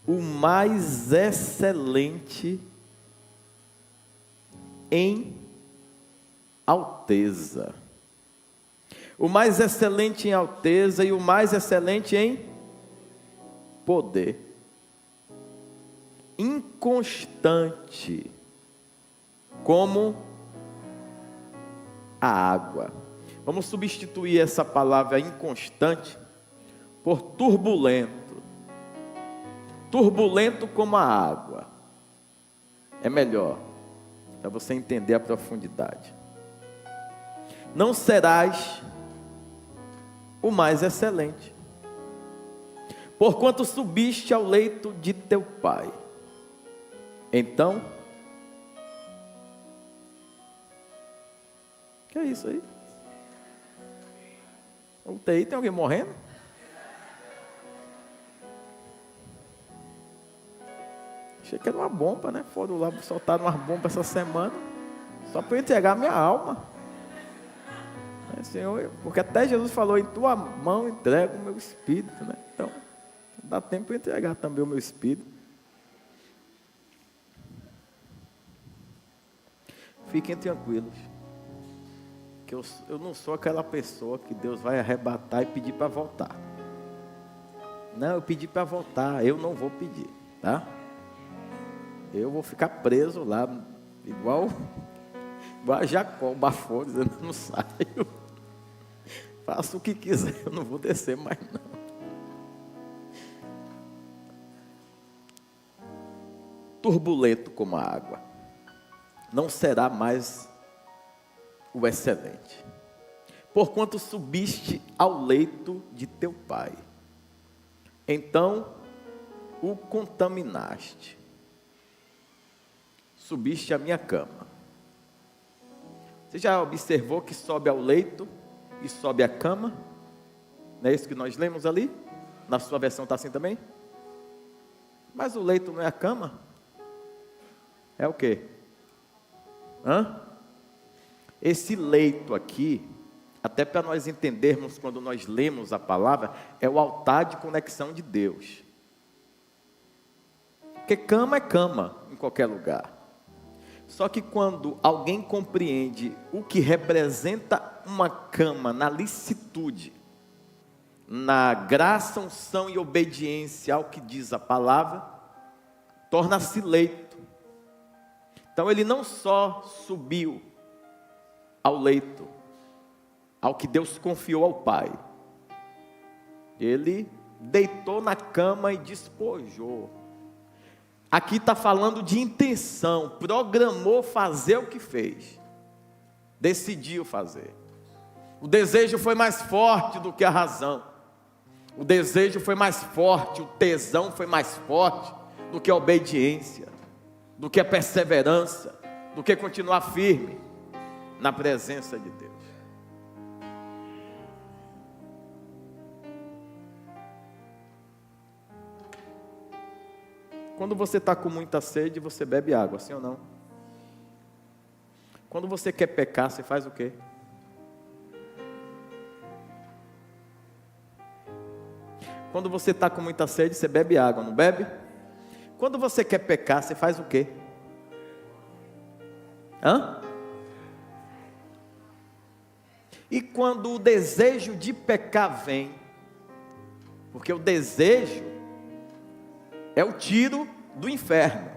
o mais excelente em alteza. O mais excelente em alteza e o mais excelente em poder. Inconstante, como a água. Vamos substituir essa palavra inconstante por turbulento. Turbulento como a água. É melhor, para você entender a profundidade. Não serás o mais excelente, porquanto subiste ao leito de teu pai. Então, que é isso aí? UTI, tem alguém morrendo? Achei que era uma bomba, né? Foram lá, soltaram umas bombas essa semana, só para eu entregar a minha alma. Senhor, porque até Jesus falou, em tua mão entrego o meu espírito, né? Então, dá tempo para entregar também o meu espírito. Fiquem tranquilos, que eu não sou aquela pessoa que Deus vai arrebatar e pedir para voltar. Não, eu pedi para voltar, eu não vou pedir, tá? Eu vou ficar preso lá, igual a Jacó, o bafo, dizendo, não saio. Faço o que quiser, eu não vou descer mais não. Turbulento como a água, não será mais o excelente, porquanto subiste ao leito de teu pai, então o contaminaste, subiste à minha cama. Você já observou que sobe ao leito e sobe a cama? Não é isso que nós lemos ali? Na sua versão está assim também? Mas o leito não é a cama? É o quê? Esse leito aqui, até para nós entendermos quando nós lemos a palavra, é o altar de conexão de Deus. Porque cama é cama em qualquer lugar. Só que quando alguém compreende o que representa uma cama na licitude, na graça, unção e obediência ao que diz a palavra, torna-se leito. Então ele não só subiu ao leito, ao que Deus confiou ao Pai, ele deitou na cama e despojou. Aqui está falando de intenção, programou fazer o que fez, decidiu fazer. O desejo foi mais forte do que a razão, o desejo foi mais forte, o tesão foi mais forte do que a obediência, do que a perseverança, do que continuar firme na presença de Deus. Quando você está com muita sede, você bebe água, sim ou não? Quando você quer pecar, você faz o quê? Quando você está com muita sede, você bebe água, não bebe? Quando você quer pecar, você faz o quê? E quando o desejo de pecar vem, porque o desejo é o tiro do inferno,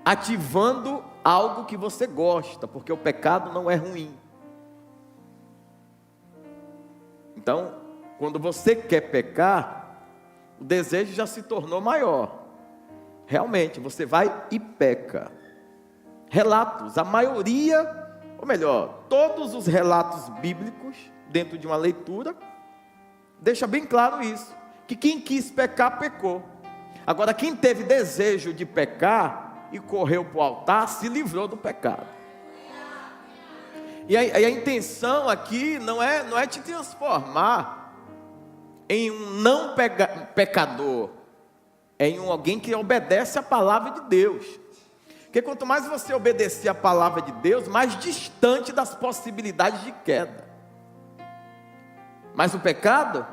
ativando algo que você gosta, porque o pecado não é ruim. Então, quando você quer pecar, o desejo já se tornou maior. Realmente, você vai e peca. Relatos, a maioria, ou melhor, todos os relatos bíblicos, dentro de uma leitura, deixa bem claro isso, que quem quis pecar, pecou. Agora, quem teve desejo de pecar e correu para o altar, se livrou do pecado. E a intenção aqui não é te transformar em um não pecador, é em alguém que obedece a palavra de Deus. Porque quanto mais você obedecer a palavra de Deus, mais distante das possibilidades de queda. Mas o pecado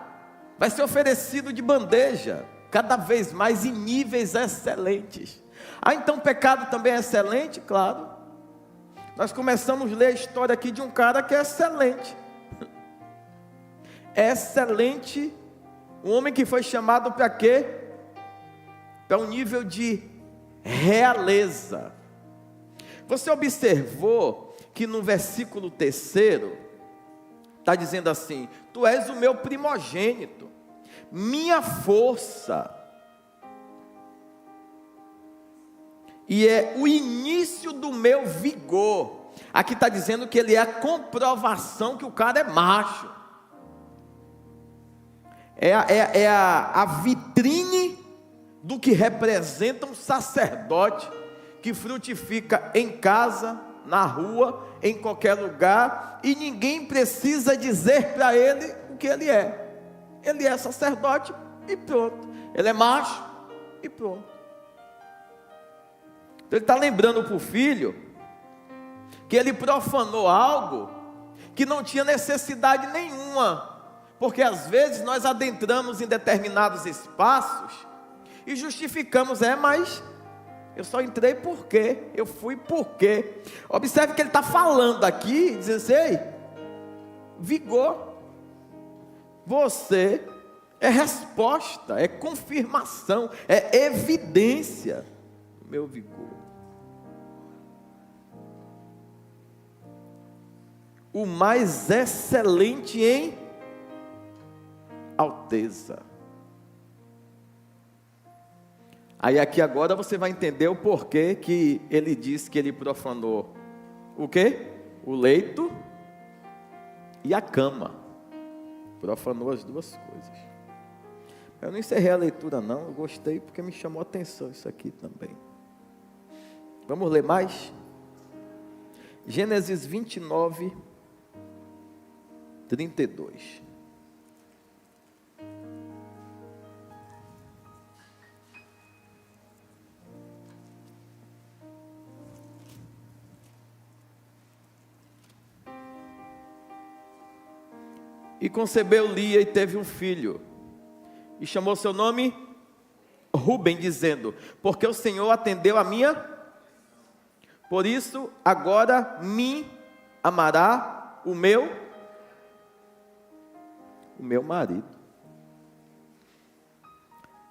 vai ser oferecido de bandeja. cada vez mais em níveis excelentes. Ah, então o pecado também é excelente? Claro. Nós começamos a ler a história aqui de um cara que é excelente. É excelente, um homem que foi chamado para quê? Para um nível de realeza. Você observou que no versículo 3, está dizendo assim: tu és o meu primogênito, minha força, e é o início do meu vigor. Aqui está dizendo que ele é a comprovação que o cara é macho. É a vitrine do que representa um sacerdote que frutifica em casa, na rua, em qualquer lugar, e ninguém precisa dizer para ele o que ele é. Ele é sacerdote e pronto. Ele é macho e pronto. Então ele está lembrando para o filho que ele profanou algo que não tinha necessidade nenhuma. Porque às vezes nós adentramos em determinados espaços e justificamos, mas eu só entrei porque, eu fui porque. Observe que ele está falando aqui, dizendo assim: ei, vigor, você é resposta, é confirmação, é evidência do meu vigor. O mais excelente em alteza. Aí aqui agora você vai entender o porquê que ele diz que ele profanou o quê? O leito e a cama. Profanou as duas coisas. Eu não encerrei a leitura não, eu gostei porque me chamou a atenção isso aqui também. Vamos ler mais? Gênesis 29, 32. E concebeu Lia e teve um filho, e chamou seu nome Ruben, dizendo: porque o Senhor atendeu a minha, por isso agora me amará o meu marido.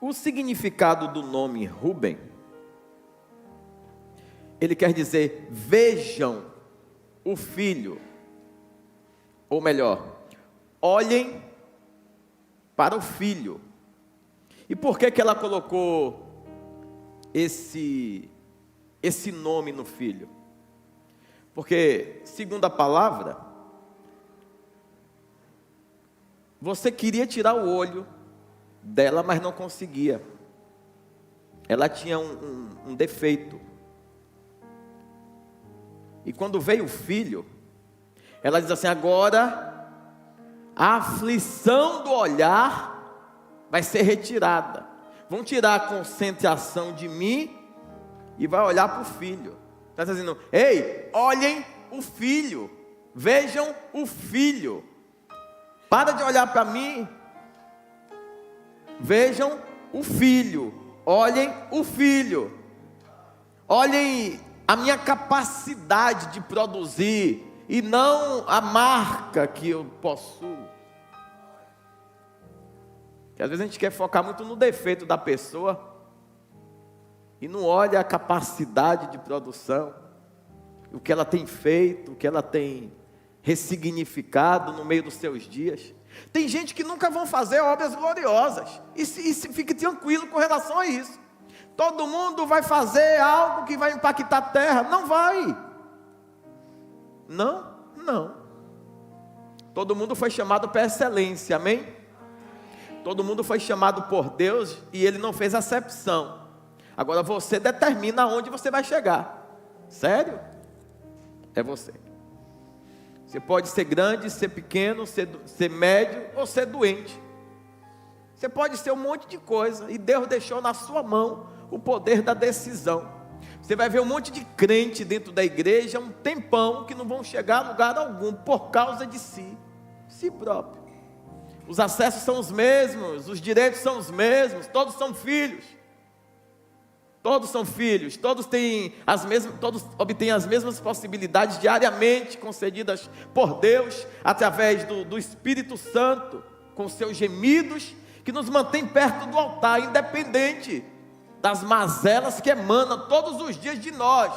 O significado do nome Ruben, ele quer dizer: vejam o filho, ou melhor, olhem para o filho. E por que ela colocou esse nome no filho? Porque, segundo a palavra, você queria tirar o olho dela, mas não conseguia. Ela tinha um defeito. E quando veio o filho, ela diz assim: agora a aflição do olhar vai ser retirada. Vão tirar a concentração de mim e vai olhar para o filho. Está dizendo: ei, olhem o filho, vejam o filho. Para de olhar para mim, vejam o filho, olhem o filho. Olhem a minha capacidade de produzir e não a marca que eu possuo. Que às vezes a gente quer focar muito no defeito da pessoa e não olha a capacidade de produção, o que ela tem feito, o que ela tem ressignificado no meio dos seus dias. Tem gente que nunca vão fazer obras gloriosas, e fique tranquilo com relação a isso. Todo mundo vai fazer algo que vai impactar a terra? Não vai. Não. Todo mundo foi chamado para excelência, amém? Todo mundo foi chamado por Deus e Ele não fez acepção. Agora você determina aonde você vai chegar. Sério? É você. Você pode ser grande, ser pequeno, ser médio ou ser doente. Você pode ser um monte de coisa, e Deus deixou na sua mão o poder da decisão. Você vai ver um monte de crente dentro da igreja, um tempão, que não vão chegar a lugar algum, por causa de si próprio. Os acessos são os mesmos, os direitos são os mesmos, todos são filhos. Todos são filhos, todos obtêm as mesmas possibilidades diariamente concedidas por Deus, através do Espírito Santo, com seus gemidos, que nos mantém perto do altar, independente das mazelas que emanam todos os dias de nós.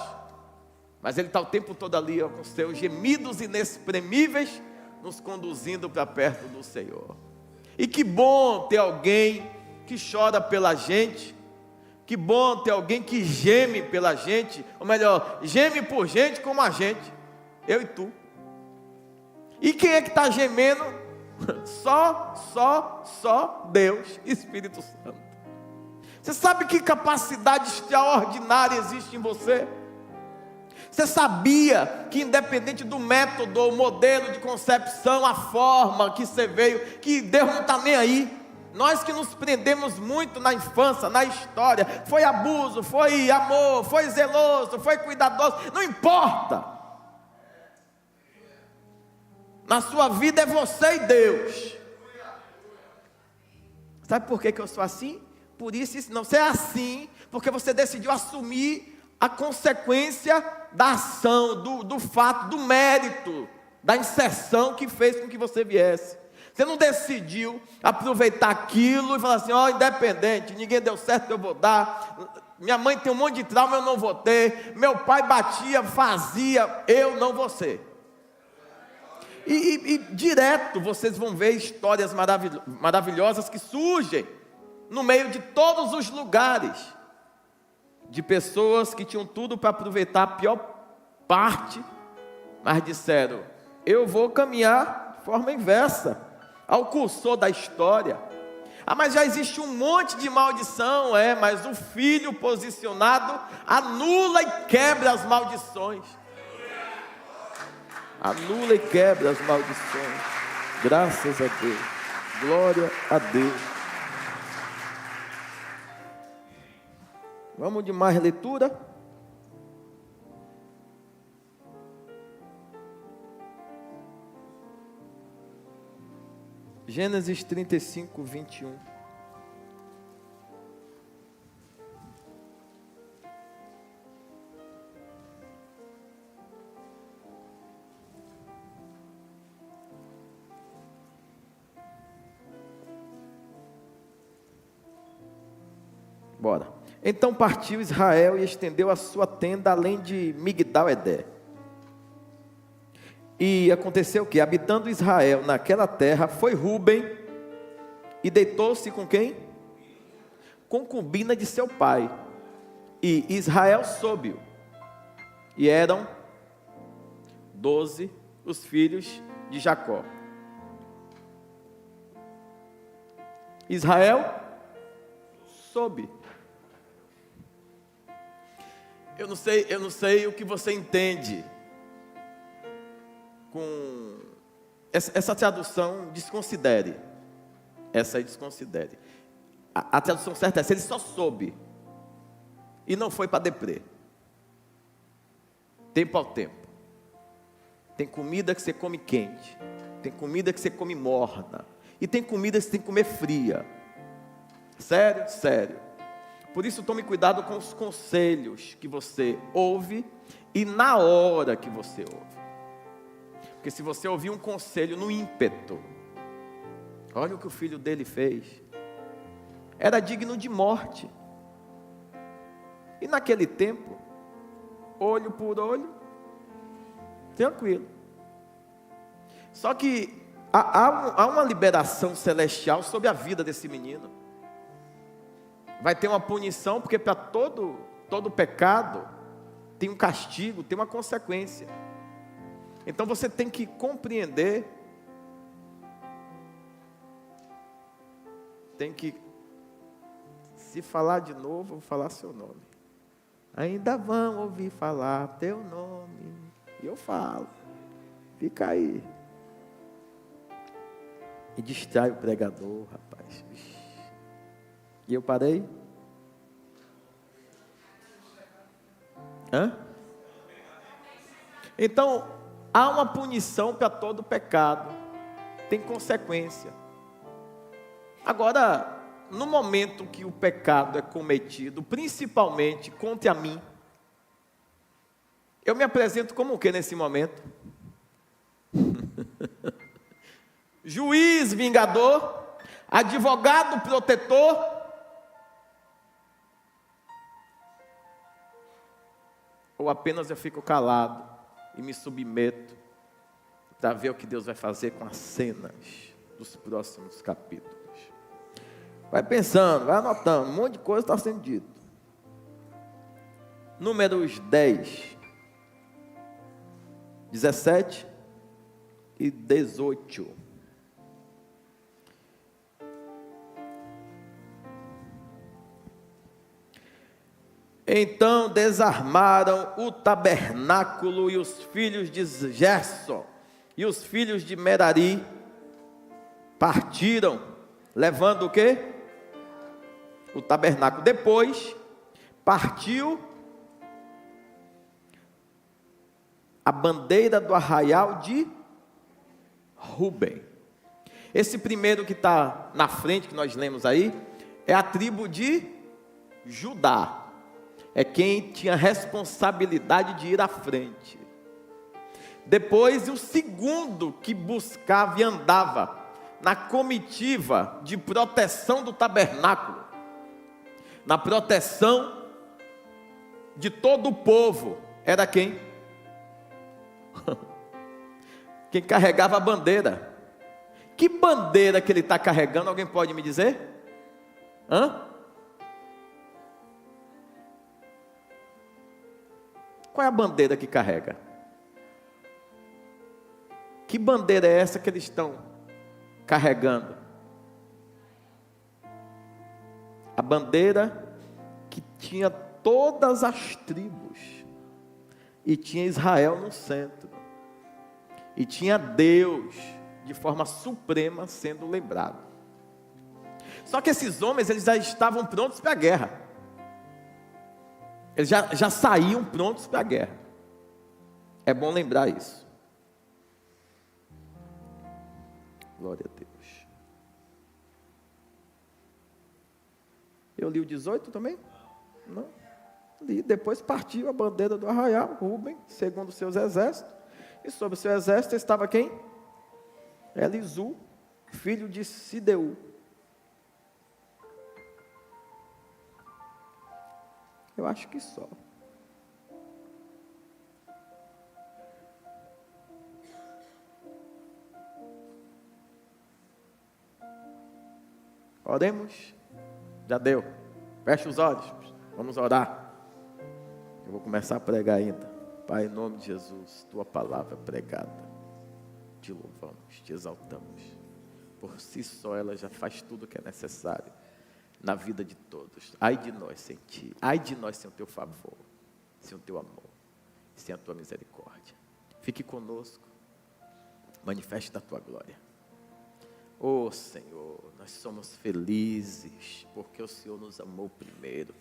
Mas Ele está o tempo todo ali, ó, com seus gemidos inexprimíveis, nos conduzindo para perto do Senhor. E que bom ter alguém que chora pela gente. Que bom ter alguém que geme pela gente, ou melhor, geme por gente como a gente, eu e tu. E quem é que está gemendo? Só Deus, Espírito Santo. Você sabe que capacidade extraordinária existe em você? Você sabia que independente do método, o modelo de concepção, a forma que você veio, que Deus não está nem aí? Nós que nos prendemos muito na infância, na história, foi abuso, foi amor, foi zeloso, foi cuidadoso, não importa. Na sua vida é você e Deus. Sabe por que eu sou assim? Por isso não, você é assim, porque você decidiu assumir a consequência da ação, do fato, do mérito, da inserção que fez com que você viesse. Você não decidiu aproveitar aquilo e falar assim, ó, independente, ninguém deu certo, eu vou dar. Minha mãe tem um monte de trauma, eu não vou ter. Meu pai batia, fazia, eu não vou ser. E direto vocês vão ver histórias maravilhosas que surgem no meio de todos os lugares. De pessoas que tinham tudo para aproveitar a pior parte, mas disseram, eu vou caminhar de forma inversa ao cursor da história. Mas já existe um monte de maldição, mas o filho posicionado anula e quebra as maldições. Anula e quebra as maldições. Graças a Deus. Glória a Deus. Vamos de mais leitura? Gênesis 35, 21. Bora. Então partiu Israel e estendeu a sua tenda além de Migdal-Eder. E aconteceu que, habitando Israel naquela terra, foi Rúben e deitou-se com quem? Concubina de seu pai. E Israel soube-o. E eram 12 os filhos de Jacó. Israel soube. Eu não sei o que você entende com essa tradução, desconsidere. Essa aí desconsidere. A tradução certa é: ele só soube e não foi para deprê. Tempo ao tempo. Tem comida que você come quente, tem comida que você come morna, e tem comida que você tem que comer fria. Sério, sério. Por isso tome cuidado com os conselhos que você ouve e na hora que você ouve. Porque se você ouvir um conselho no ímpeto, olha o que o filho dele fez, era digno de morte. E naquele tempo, olho por olho, tranquilo. Só que há uma liberação celestial sobre a vida desse menino. Vai ter uma punição, porque para todo pecado tem um castigo, tem uma consequência. Então você tem que compreender, tem que, se falar de novo, vou falar seu nome. Ainda vão ouvir falar teu nome. E eu falo, fica aí. E distrai o pregador, rapaz. E eu parei? Então, há uma punição para todo pecado. Tem consequência. Agora, no momento que o pecado é cometido, principalmente contra mim, eu me apresento como o que nesse momento? Juiz vingador, advogado protetor, ou apenas eu fico calado e me submeto para ver o que Deus vai fazer com as cenas dos próximos capítulos. Vai pensando, vai anotando, um monte de coisa está sendo dito. Números 10, 17 e 18. Então desarmaram o tabernáculo e os filhos de Gerson e os filhos de Merari partiram, levando o quê? O tabernáculo. Depois partiu a bandeira do arraial de Ruben. Esse primeiro que está na frente, que nós lemos aí, é a tribo de Judá. É quem tinha responsabilidade de ir à frente. Depois, o segundo que buscava e andava na comitiva de proteção do tabernáculo, na proteção de todo o povo, era quem? Quem carregava a bandeira. Que bandeira que ele está carregando? Alguém pode me dizer? Qual é a bandeira que carrega? Que bandeira é essa que eles estão carregando? A bandeira que tinha todas as tribos, e tinha Israel no centro, e tinha Deus de forma suprema sendo lembrado. Só que esses homens, eles já estavam prontos para a guerra. Eles já saíam prontos para a guerra. É bom lembrar isso. Glória a Deus. Eu li o 18 também? Não. Li. Depois partiu a bandeira do arraial, Ruben, segundo seus exércitos. E sobre o seu exército estava quem? Elizu, filho de Sideu. Eu acho que só. Oremos. Já deu. Feche os olhos. Vamos orar. Eu vou começar a pregar ainda. Pai, em nome de Jesus, tua palavra pregada. Te louvamos, te exaltamos. Por si só ela já faz tudo o que é necessário na vida de todos. Ai de nós sem ti, ai de nós sem o teu favor, sem o teu amor, sem a tua misericórdia. Fique conosco, manifeste a tua glória. Oh Senhor, nós somos felizes porque o Senhor nos amou primeiro.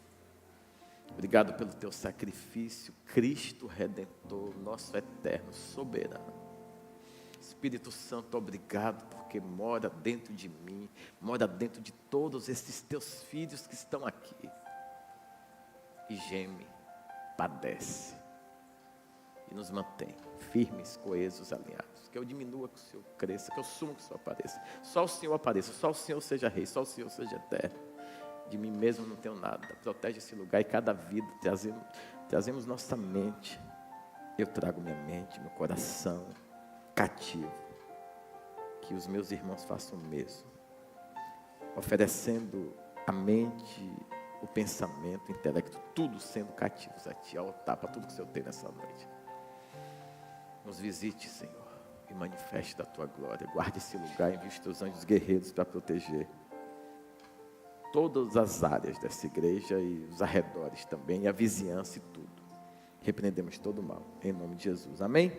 Obrigado pelo teu sacrifício, Cristo Redentor, nosso eterno soberano. Espírito Santo, obrigado porque mora dentro de mim, mora dentro de todos esses teus filhos que estão aqui. E geme, padece e nos mantém firmes, coesos, alinhados. Que eu diminua, que o Senhor cresça, que eu sumo, que o Senhor apareça. Só o Senhor apareça, só o Senhor seja rei, só o Senhor seja eterno. De mim mesmo não tenho nada. Protege esse lugar e cada vida trazemos nossa mente. Eu trago minha mente, meu coração cativo, que os meus irmãos façam o mesmo, oferecendo a mente, o pensamento, o intelecto, tudo sendo cativos a ti, ao altar, para tudo que o Senhor tem nessa noite. Nos visite, Senhor, e manifeste da tua glória. Guarde esse lugar, envie os teus anjos guerreiros para proteger todas as áreas dessa igreja e os arredores também, e a vizinhança e tudo. Repreendemos todo o mal, em nome de Jesus, amém?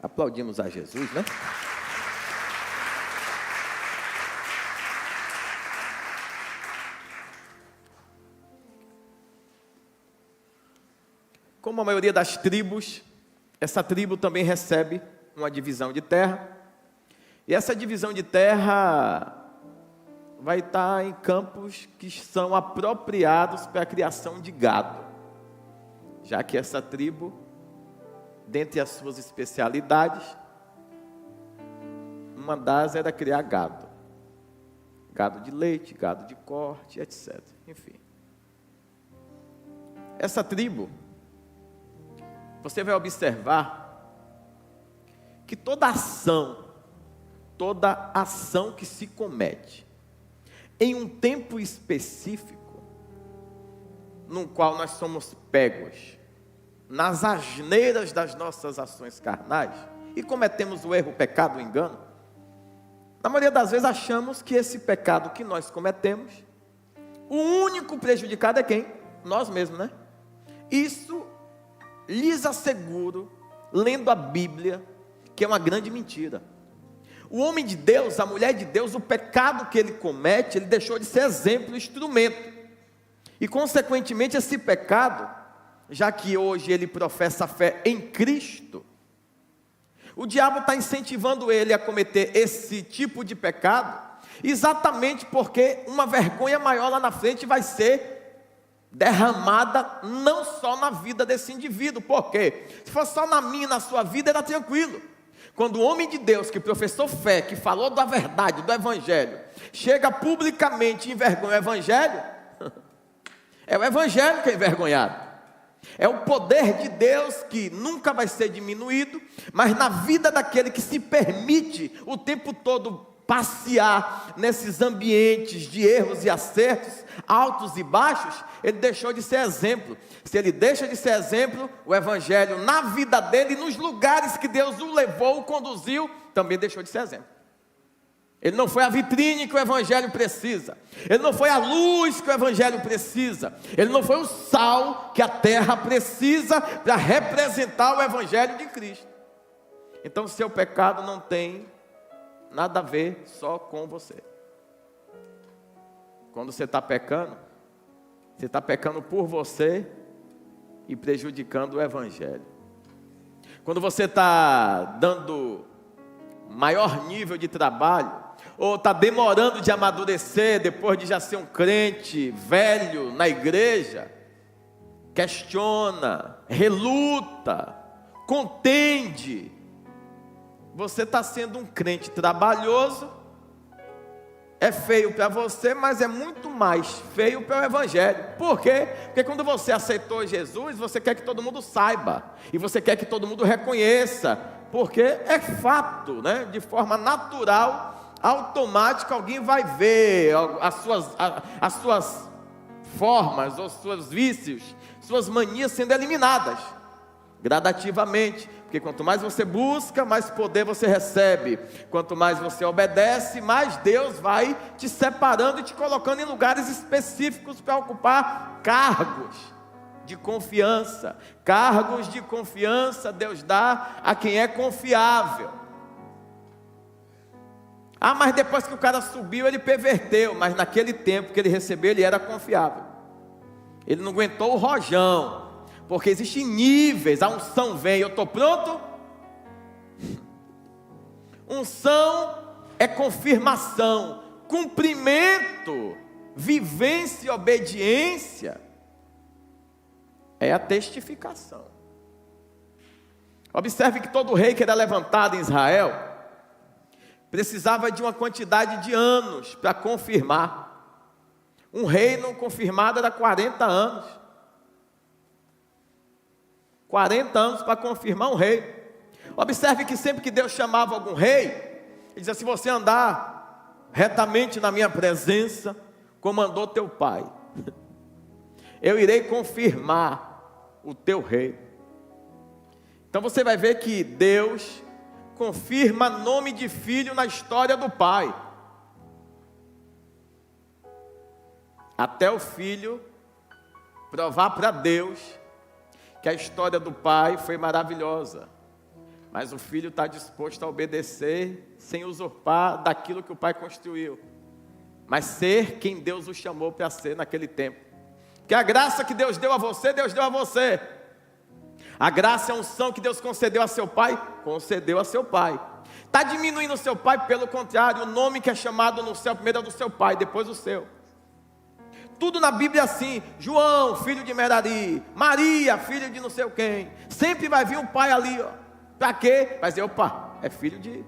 Aplaudimos a Jesus, né? Como a maioria das tribos, essa tribo também recebe uma divisão de terra. E essa divisão de terra vai estar em campos que são apropriados para a criação de gado, já que essa tribo, dentre as suas especialidades, uma das era criar gado. Gado de leite, gado de corte, etc. Enfim. Essa tribo, você vai observar que toda ação que se comete em um tempo específico, no qual nós somos pegos nas asneiras das nossas ações carnais e cometemos o erro, o pecado, o engano, na maioria das vezes achamos que esse pecado que nós cometemos, o único prejudicado é quem? Nós mesmos, né? Isso lhes asseguro, lendo a Bíblia, que é uma grande mentira. O homem de Deus, a mulher de Deus, o pecado que ele comete, ele deixou de ser exemplo, instrumento. E consequentemente esse pecado, já que hoje ele professa a fé em Cristo, o diabo está incentivando ele a cometer esse tipo de pecado, exatamente porque uma vergonha maior lá na frente vai ser derramada não só na vida desse indivíduo. Por quê? Se fosse só na minha e na sua vida, era tranquilo. Quando o homem de Deus, que professou fé, que falou da verdade, do Evangelho, chega publicamente e envergonha o Evangelho, é o Evangelho que é envergonhado. É o poder de Deus que nunca vai ser diminuído, mas na vida daquele que se permite o tempo todo passear nesses ambientes de erros e acertos, altos e baixos, ele deixou de ser exemplo. Se ele deixa de ser exemplo, o Evangelho na vida dele, nos lugares que Deus o levou, o conduziu, também deixou de ser exemplo. Ele não foi a vitrine que o Evangelho precisa. Ele não foi a luz que o Evangelho precisa. Ele não foi o sal que a terra precisa para representar o Evangelho de Cristo. Então, seu pecado não tem nada a ver só com você. Quando você está pecando por você e prejudicando o Evangelho. Quando você está dando maior nível de trabalho, ou está demorando de amadurecer depois de já ser um crente velho na igreja, questiona, reluta, contende, você está sendo um crente trabalhoso, é feio para você, mas é muito mais feio para o Evangelho. Por quê? Porque quando você aceitou Jesus, você quer que todo mundo saiba, e você quer que todo mundo reconheça, porque é fato, né? De forma natural, automática, alguém vai ver as suas formas, os seus vícios, suas manias sendo eliminadas, gradativamente, porque quanto mais você busca, mais poder você recebe, quanto mais você obedece, mais Deus vai te separando e te colocando em lugares específicos para ocupar cargos de confiança. Cargos de confiança Deus dá a quem é confiável. Mas depois que o cara subiu, ele perverteu. Mas naquele tempo que ele recebeu, ele era confiável. Ele não aguentou o rojão, porque existem níveis. A unção vem, eu estou pronto. Unção é confirmação, cumprimento, vivência e obediência é a testificação. Observe que todo rei que era levantado em Israel precisava de uma quantidade de anos para confirmar. Um reino confirmado era 40 anos. 40 anos para confirmar um rei. Observe que sempre que Deus chamava algum rei, ele dizia: se você andar retamente na minha presença, como andou teu pai, eu irei confirmar o teu rei. Então você vai ver que Deus confirma nome de filho na história do pai, até o filho provar para Deus que a história do pai foi maravilhosa, mas o filho está disposto a obedecer sem usurpar daquilo que o pai construiu, mas ser quem Deus o chamou para ser naquele tempo. Que a graça que Deus deu a você, Deus deu a você. A graça e a unção que Deus concedeu a seu pai, concedeu a seu pai. Está diminuindo o seu pai? Pelo contrário, o nome que é chamado no céu primeiro é do seu pai, depois o seu. Tudo na Bíblia é assim. João, filho de Merari, Maria, filho de não sei quem. Sempre vai vir um pai ali, ó. Para quê? Vai dizer, opa, é filho de...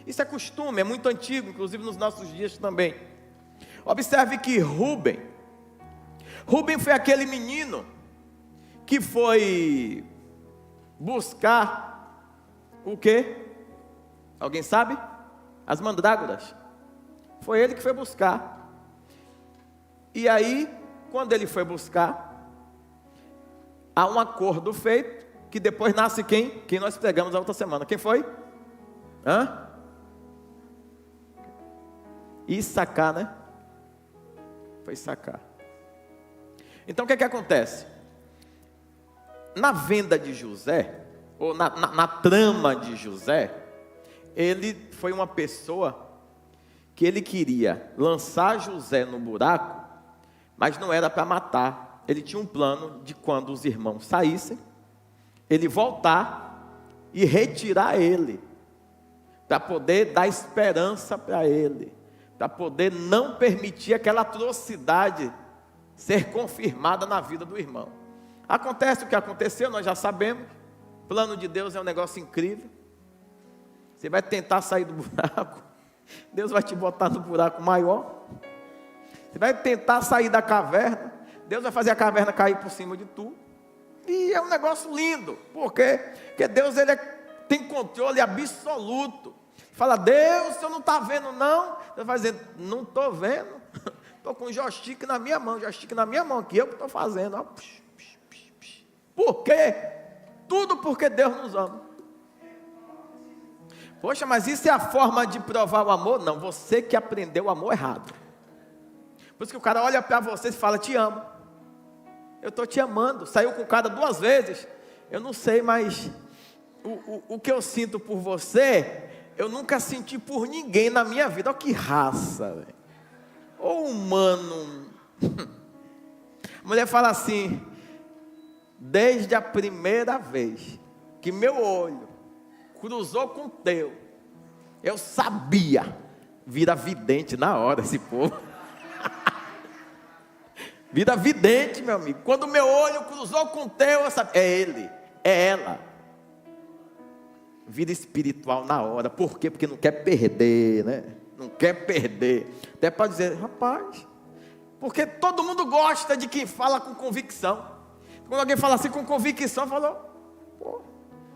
Isso é costume, é muito antigo, inclusive nos nossos dias também. Observe que Rubem foi aquele menino que foi buscar o quê? Alguém sabe? As mandrágoras. Foi ele que foi buscar. E aí, quando ele foi buscar, há um acordo feito, que depois nasce quem? Quem nós pregamos a outra semana. Quem foi? Issacar, né? Foi Issacar. Então o que acontece? Na venda de José, ou na trama de José, ele foi uma pessoa que ele queria lançar José no buraco, mas não era para matar. Ele tinha um plano de quando os irmãos saíssem, ele voltar e retirar ele, para poder dar esperança para ele, para poder não permitir aquela atrocidade ser confirmada na vida do irmão. Acontece o que aconteceu, nós já sabemos. O plano de Deus é um negócio incrível. Você vai tentar sair do buraco, Deus vai te botar no buraco maior. Você vai tentar sair da caverna, Deus vai fazer a caverna cair por cima de tu. E é um negócio lindo. Por quê? Porque Deus tem controle absoluto. Fala, Deus, o senhor não está vendo não? Deus vai dizer, não estou vendo. Estou com o joystick na minha mão, aqui, eu que estou fazendo. Ó. Por quê? Tudo porque Deus nos ama. Poxa, mas isso é a forma de provar o amor? Não, você que aprendeu o amor errado. Por isso que o cara olha para você e fala, te amo. Eu estou te amando. Saiu com o cara 2 vezes. Eu não sei, mas o que eu sinto por você, eu nunca senti por ninguém na minha vida. Olha que raça, velho. Ô humano. A mulher fala assim, desde a primeira vez que meu olho cruzou com o teu, eu sabia. Vira vidente na hora esse povo. Vira vidente, meu amigo. Quando meu olho cruzou com o teu, eu sabia. É ele, é ela. Vida espiritual na hora. Por quê? Porque não quer perder, né? Não quer perder. Até pode dizer, rapaz, porque todo mundo gosta de quem fala com convicção. Quando alguém fala assim com convicção, falou, pô,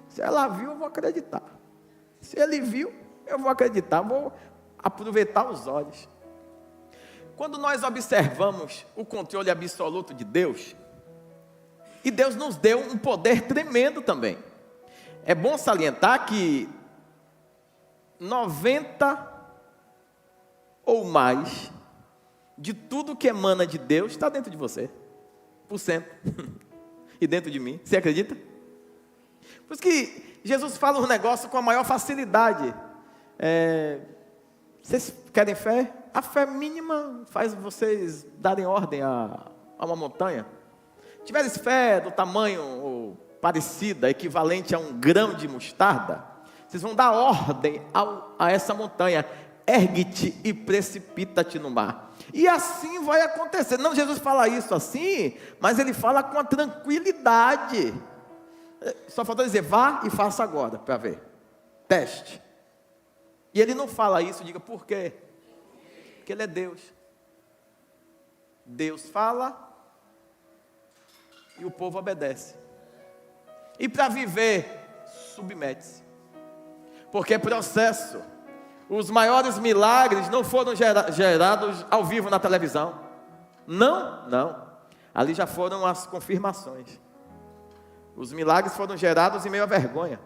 se ela viu, eu vou acreditar. Se ele viu, eu vou acreditar. Vou aproveitar os olhos. Quando nós observamos o controle absoluto de Deus, e Deus nos deu um poder tremendo também. É bom salientar que 90 ou mais de tudo que emana de Deus está dentro de você, por cento, e dentro de mim. Você acredita? Por isso que Jesus fala um negócio com a maior facilidade. Vocês querem fé? A fé mínima faz vocês darem ordem a uma montanha. Se tiveres fé do tamanho ou parecida, equivalente a um grão de mostarda, vocês vão dar ordem a essa montanha. Ergue-te e precipita-te no mar. E assim vai acontecer. Não, Jesus fala isso assim, mas ele fala com a tranquilidade. Só falta dizer, vá e faça agora, para ver. Teste. E ele não fala isso, diga por quê? Porque ele é Deus. Deus fala e o povo obedece. E para viver, submete-se. Porque é processo. Os maiores milagres não foram gerados ao vivo na televisão. Não. Ali já foram as confirmações. Os milagres foram gerados em meio à vergonha.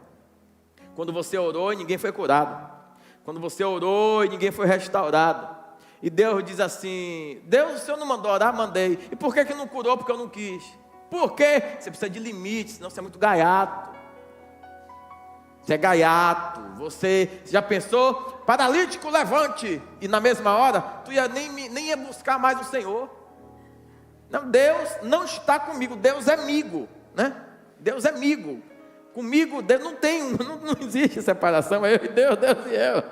Quando você orou e ninguém foi curado. Quando você orou e ninguém foi restaurado. E Deus diz assim, Deus, o Senhor não mandou orar? Mandei. E por que não curou? Porque eu não quis. Por quê? Você precisa de limites, senão você é muito gaiato. Você é gaiato. Você já pensou? Paralítico, levante. E na mesma hora, tu nem ia buscar mais o Senhor. Não, Deus não está comigo. Deus é amigo, né? Deus é amigo. Comigo, Deus não tem, não existe separação, é eu e Deus, Deus e eu.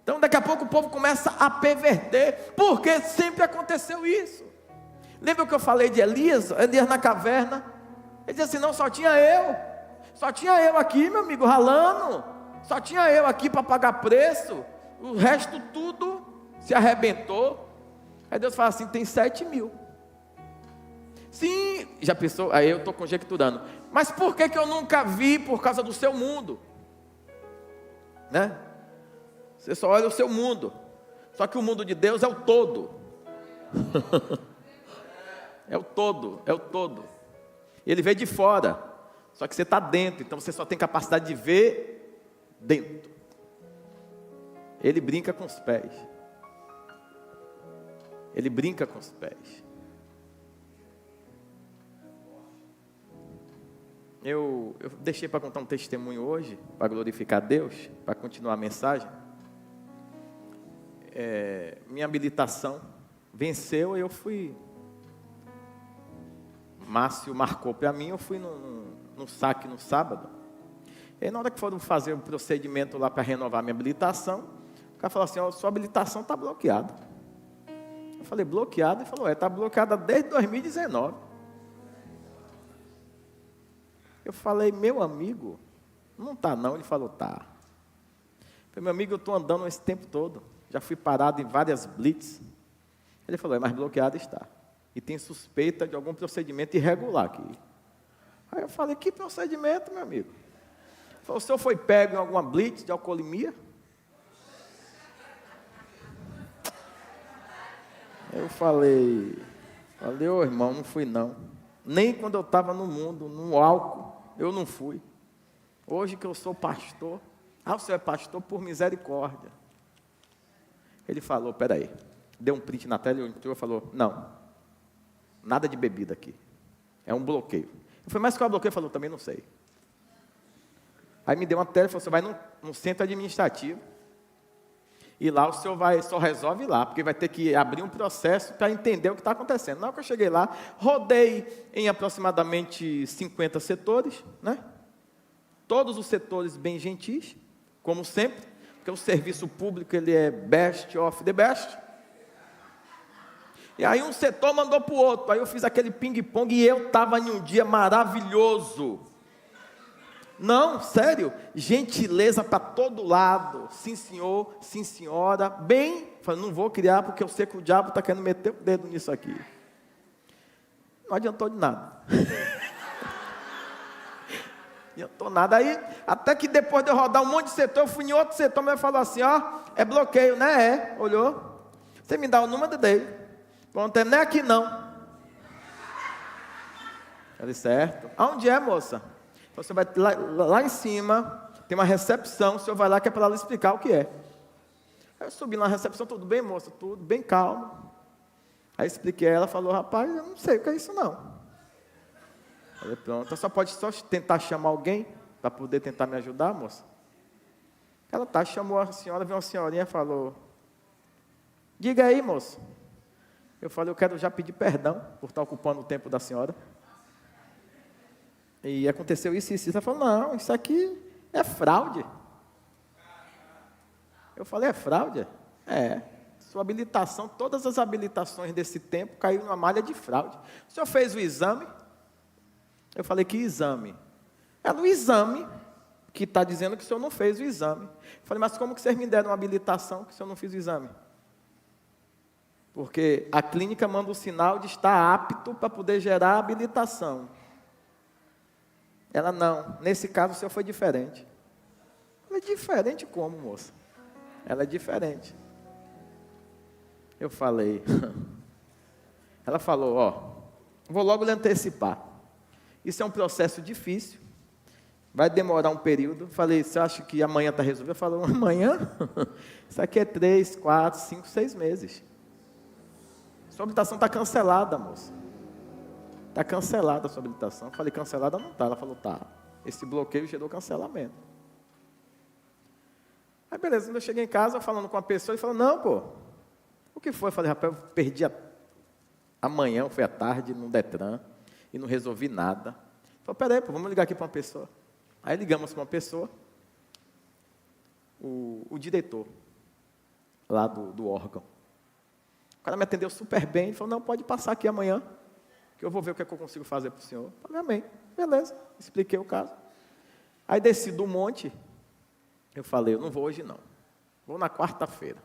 Então daqui a pouco o povo começa a perverter, porque sempre aconteceu isso. Lembra o que eu falei de Elias? Elias na caverna, ele dizia assim, não, só tinha eu aqui, meu amigo, ralando, só tinha eu aqui para pagar preço, o resto tudo se arrebentou. Aí Deus fala assim, tem 7.000. Sim, já pensou? Aí eu estou conjecturando, mas por que eu nunca vi? Por causa do seu mundo, né? Você só olha o seu mundo, só que o mundo de Deus é o todo. É o todo, é o todo. Ele vê de fora, só que você está dentro, então você só tem capacidade de ver dentro. Ele brinca com os pés. Ele brinca com os pés. Eu deixei para contar um testemunho hoje, para glorificar Deus, para continuar a mensagem. Minha habilitação venceu e eu fui. Márcio marcou para mim, eu fui no saque no sábado. E na hora que foram fazer o procedimento lá para renovar minha habilitação, o cara falou assim, sua habilitação está bloqueada. Eu falei, bloqueada? Ele falou, está bloqueada desde 2019. Eu falei, meu amigo, não está não. Ele falou, tá. Eu falei, meu amigo, eu estou andando esse tempo todo. Já fui parado em várias blitz. Ele falou, mas bloqueado está. E tem suspeita de algum procedimento irregular aqui. Aí eu falei, que procedimento, meu amigo? Ele falou, o senhor foi pego em alguma blitz de alcoolemia? Eu falei, ô irmão, não fui não. Nem quando eu estava no mundo, no álcool, eu não fui. Hoje que eu sou pastor, o senhor é pastor por misericórdia. Ele falou, peraí, deu um print na tela e falou, não, nada de bebida aqui, é um bloqueio. Eu falei, mas qual é o bloqueio? Ele falou, também não sei. Aí me deu uma tela e falou, você vai no centro administrativo, e lá o senhor só resolve lá, porque vai ter que abrir um processo para entender o que está acontecendo. Na hora que eu cheguei lá, rodei em aproximadamente 50 setores, né? Todos os setores bem gentis, como sempre, porque o serviço público ele é best of the best. E aí um setor mandou para o outro, aí eu fiz aquele ping-pong e eu estava em um dia maravilhoso. Não, sério, gentileza para todo lado, sim senhor, sim senhora, bem, falei, não vou criar porque eu sei que o diabo está querendo meter o dedo nisso aqui. Não adiantou de nada. Não adiantou nada, aí, até que depois de eu rodar um monte de setor, eu fui em outro setor, mas ele falou assim, é bloqueio, né? Olhou, você me dá o número dele, não é aqui não. Eu falei, certo, aonde é, moça? Você vai lá em cima, tem uma recepção, o senhor vai lá que é para ela explicar o que é. Aí eu subi na recepção, tudo bem, moça? Tudo bem, calmo. Aí expliquei, ela falou, rapaz, eu não sei o que é isso não. Falei, pronto, só pode tentar chamar alguém para poder tentar me ajudar, moça? Ela chamou a senhora, veio uma senhorinha e falou, diga aí, moça. Eu falei, eu quero já pedir perdão por estar ocupando o tempo da senhora. E aconteceu isso e isso. Ela falou, não, isso aqui é fraude. Eu falei, é fraude? É. Sua habilitação, todas as habilitações desse tempo caiu numa malha de fraude. O senhor fez o exame? Eu falei, que exame? É no exame que está dizendo que o senhor não fez o exame. Eu falei, mas como que vocês me deram uma habilitação que o senhor não fez o exame? Porque a clínica manda o sinal de estar apto para poder gerar a habilitação. Ela, não, nesse caso o senhor foi diferente. Eu falei, diferente como, moça? Ela é diferente. Eu falei, ela falou, vou logo lhe antecipar. Isso é um processo difícil, vai demorar um período. Falei, você acha que amanhã está resolvido? Eu falei, amanhã? Isso aqui é 3, 4, 5, 6 meses. Sua habilitação está cancelada, moça. Está cancelada a sua habilitação. Eu falei, cancelada não está. Ela falou, tá. Esse bloqueio gerou cancelamento. Aí beleza, quando eu cheguei em casa, falando com a pessoa, ele falou, não, pô. O que foi? Eu falei, rapaz, eu perdi amanhã, foi à tarde, no Detran, e não resolvi nada. Ele falou, peraí, pô, vamos ligar aqui para uma pessoa. Aí ligamos para uma pessoa, o diretor lá do órgão. O cara me atendeu super bem, ele falou, não, pode passar aqui amanhã, que eu vou ver o que é que eu consigo fazer para o senhor. Eu falei, amém, beleza, expliquei o caso. Aí desci do monte, eu falei, eu não vou hoje não, vou na quarta-feira.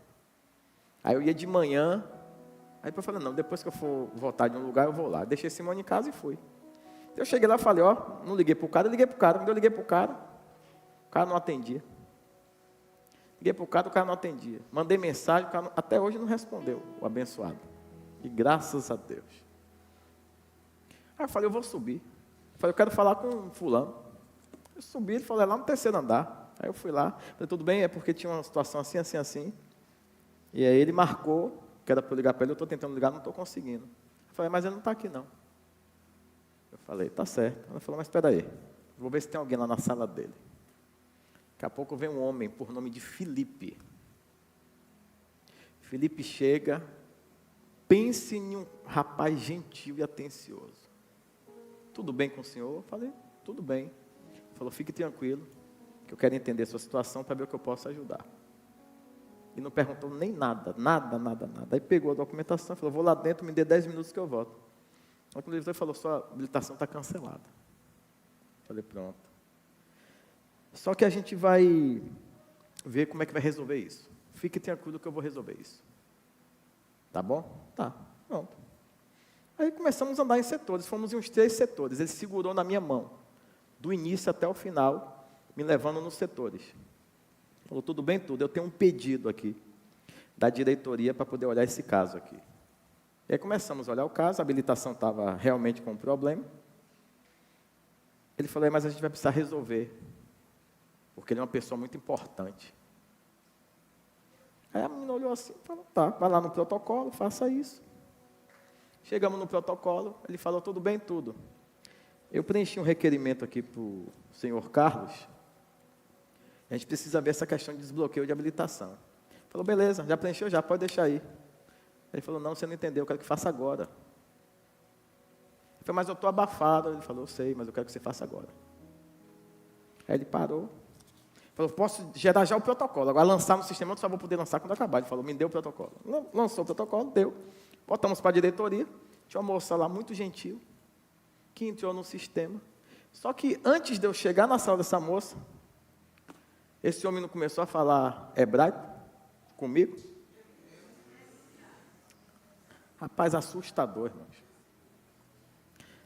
Aí eu ia de manhã, aí depois eu falei, não, depois que eu for voltar de um lugar, eu vou lá. Deixei Simone em casa e fui. Eu cheguei lá e falei, ó, não liguei para o cara, eu liguei para o cara. Quando eu liguei para o cara não atendia. Liguei para o cara não atendia. Mandei mensagem, o cara até hoje não respondeu, o abençoado. E graças a Deus. Aí eu falei, eu vou subir. Eu falei, eu quero falar com fulano. Eu subi, ele falou, é lá no terceiro andar. Aí eu fui lá, falei, tudo bem, é porque tinha uma situação assim, assim, assim. E aí ele marcou, que era para eu ligar para ele, eu estou tentando ligar, não estou conseguindo. Eu falei, mas ele não está aqui não. Eu falei, tá certo. Ela falou, mas espera aí, vou ver se tem alguém lá na sala dele. Daqui a pouco vem um homem por nome de Felipe. Felipe chega, pense em um rapaz gentil e atencioso. Tudo bem com o senhor? Eu falei, tudo bem. Ele falou, fique tranquilo, que eu quero entender a sua situação para ver o que eu posso ajudar. E não perguntou nem nada. Aí pegou a documentação e falou, vou lá dentro, me dê 10 minutos que eu volto. Aí quando ele falou, sua habilitação está cancelada. Falei, pronto. Só que a gente vai ver como é que vai resolver isso. Fique tranquilo que eu vou resolver isso. Tá bom? Tá, pronto. Aí começamos a andar em setores, fomos em uns 3 setores. Ele segurou na minha mão, do início até o final, me levando nos setores. Falou, tudo bem, tudo. Eu tenho um pedido aqui da diretoria para poder olhar esse caso aqui. E aí começamos a olhar o caso, a habilitação estava realmente com um problema. Ele falou, mas a gente vai precisar resolver, porque ele é uma pessoa muito importante. Aí a menina olhou assim e falou, tá, vai lá no protocolo, faça isso. Chegamos no protocolo, ele falou, tudo bem, tudo. Eu preenchi um requerimento aqui para o senhor Carlos. A gente precisa ver essa questão de desbloqueio de habilitação. Ele falou, beleza, já preencheu, já, pode deixar aí. Ele falou, não, você não entendeu, eu quero que faça agora. Ele falou, mas eu estou abafado. Ele falou, eu sei, mas eu quero que você faça agora. Aí ele parou. Falou, posso gerar já o protocolo, agora lançar no sistema, eu só vou poder lançar quando acabar. Ele falou, me deu o protocolo. Lançou o protocolo, deu. Botamos para a diretoria, tinha uma moça lá muito gentil, que entrou no sistema. Só que antes de eu chegar na sala dessa moça, esse homem não começou a falar hebraico comigo? Rapaz, assustador, irmãos.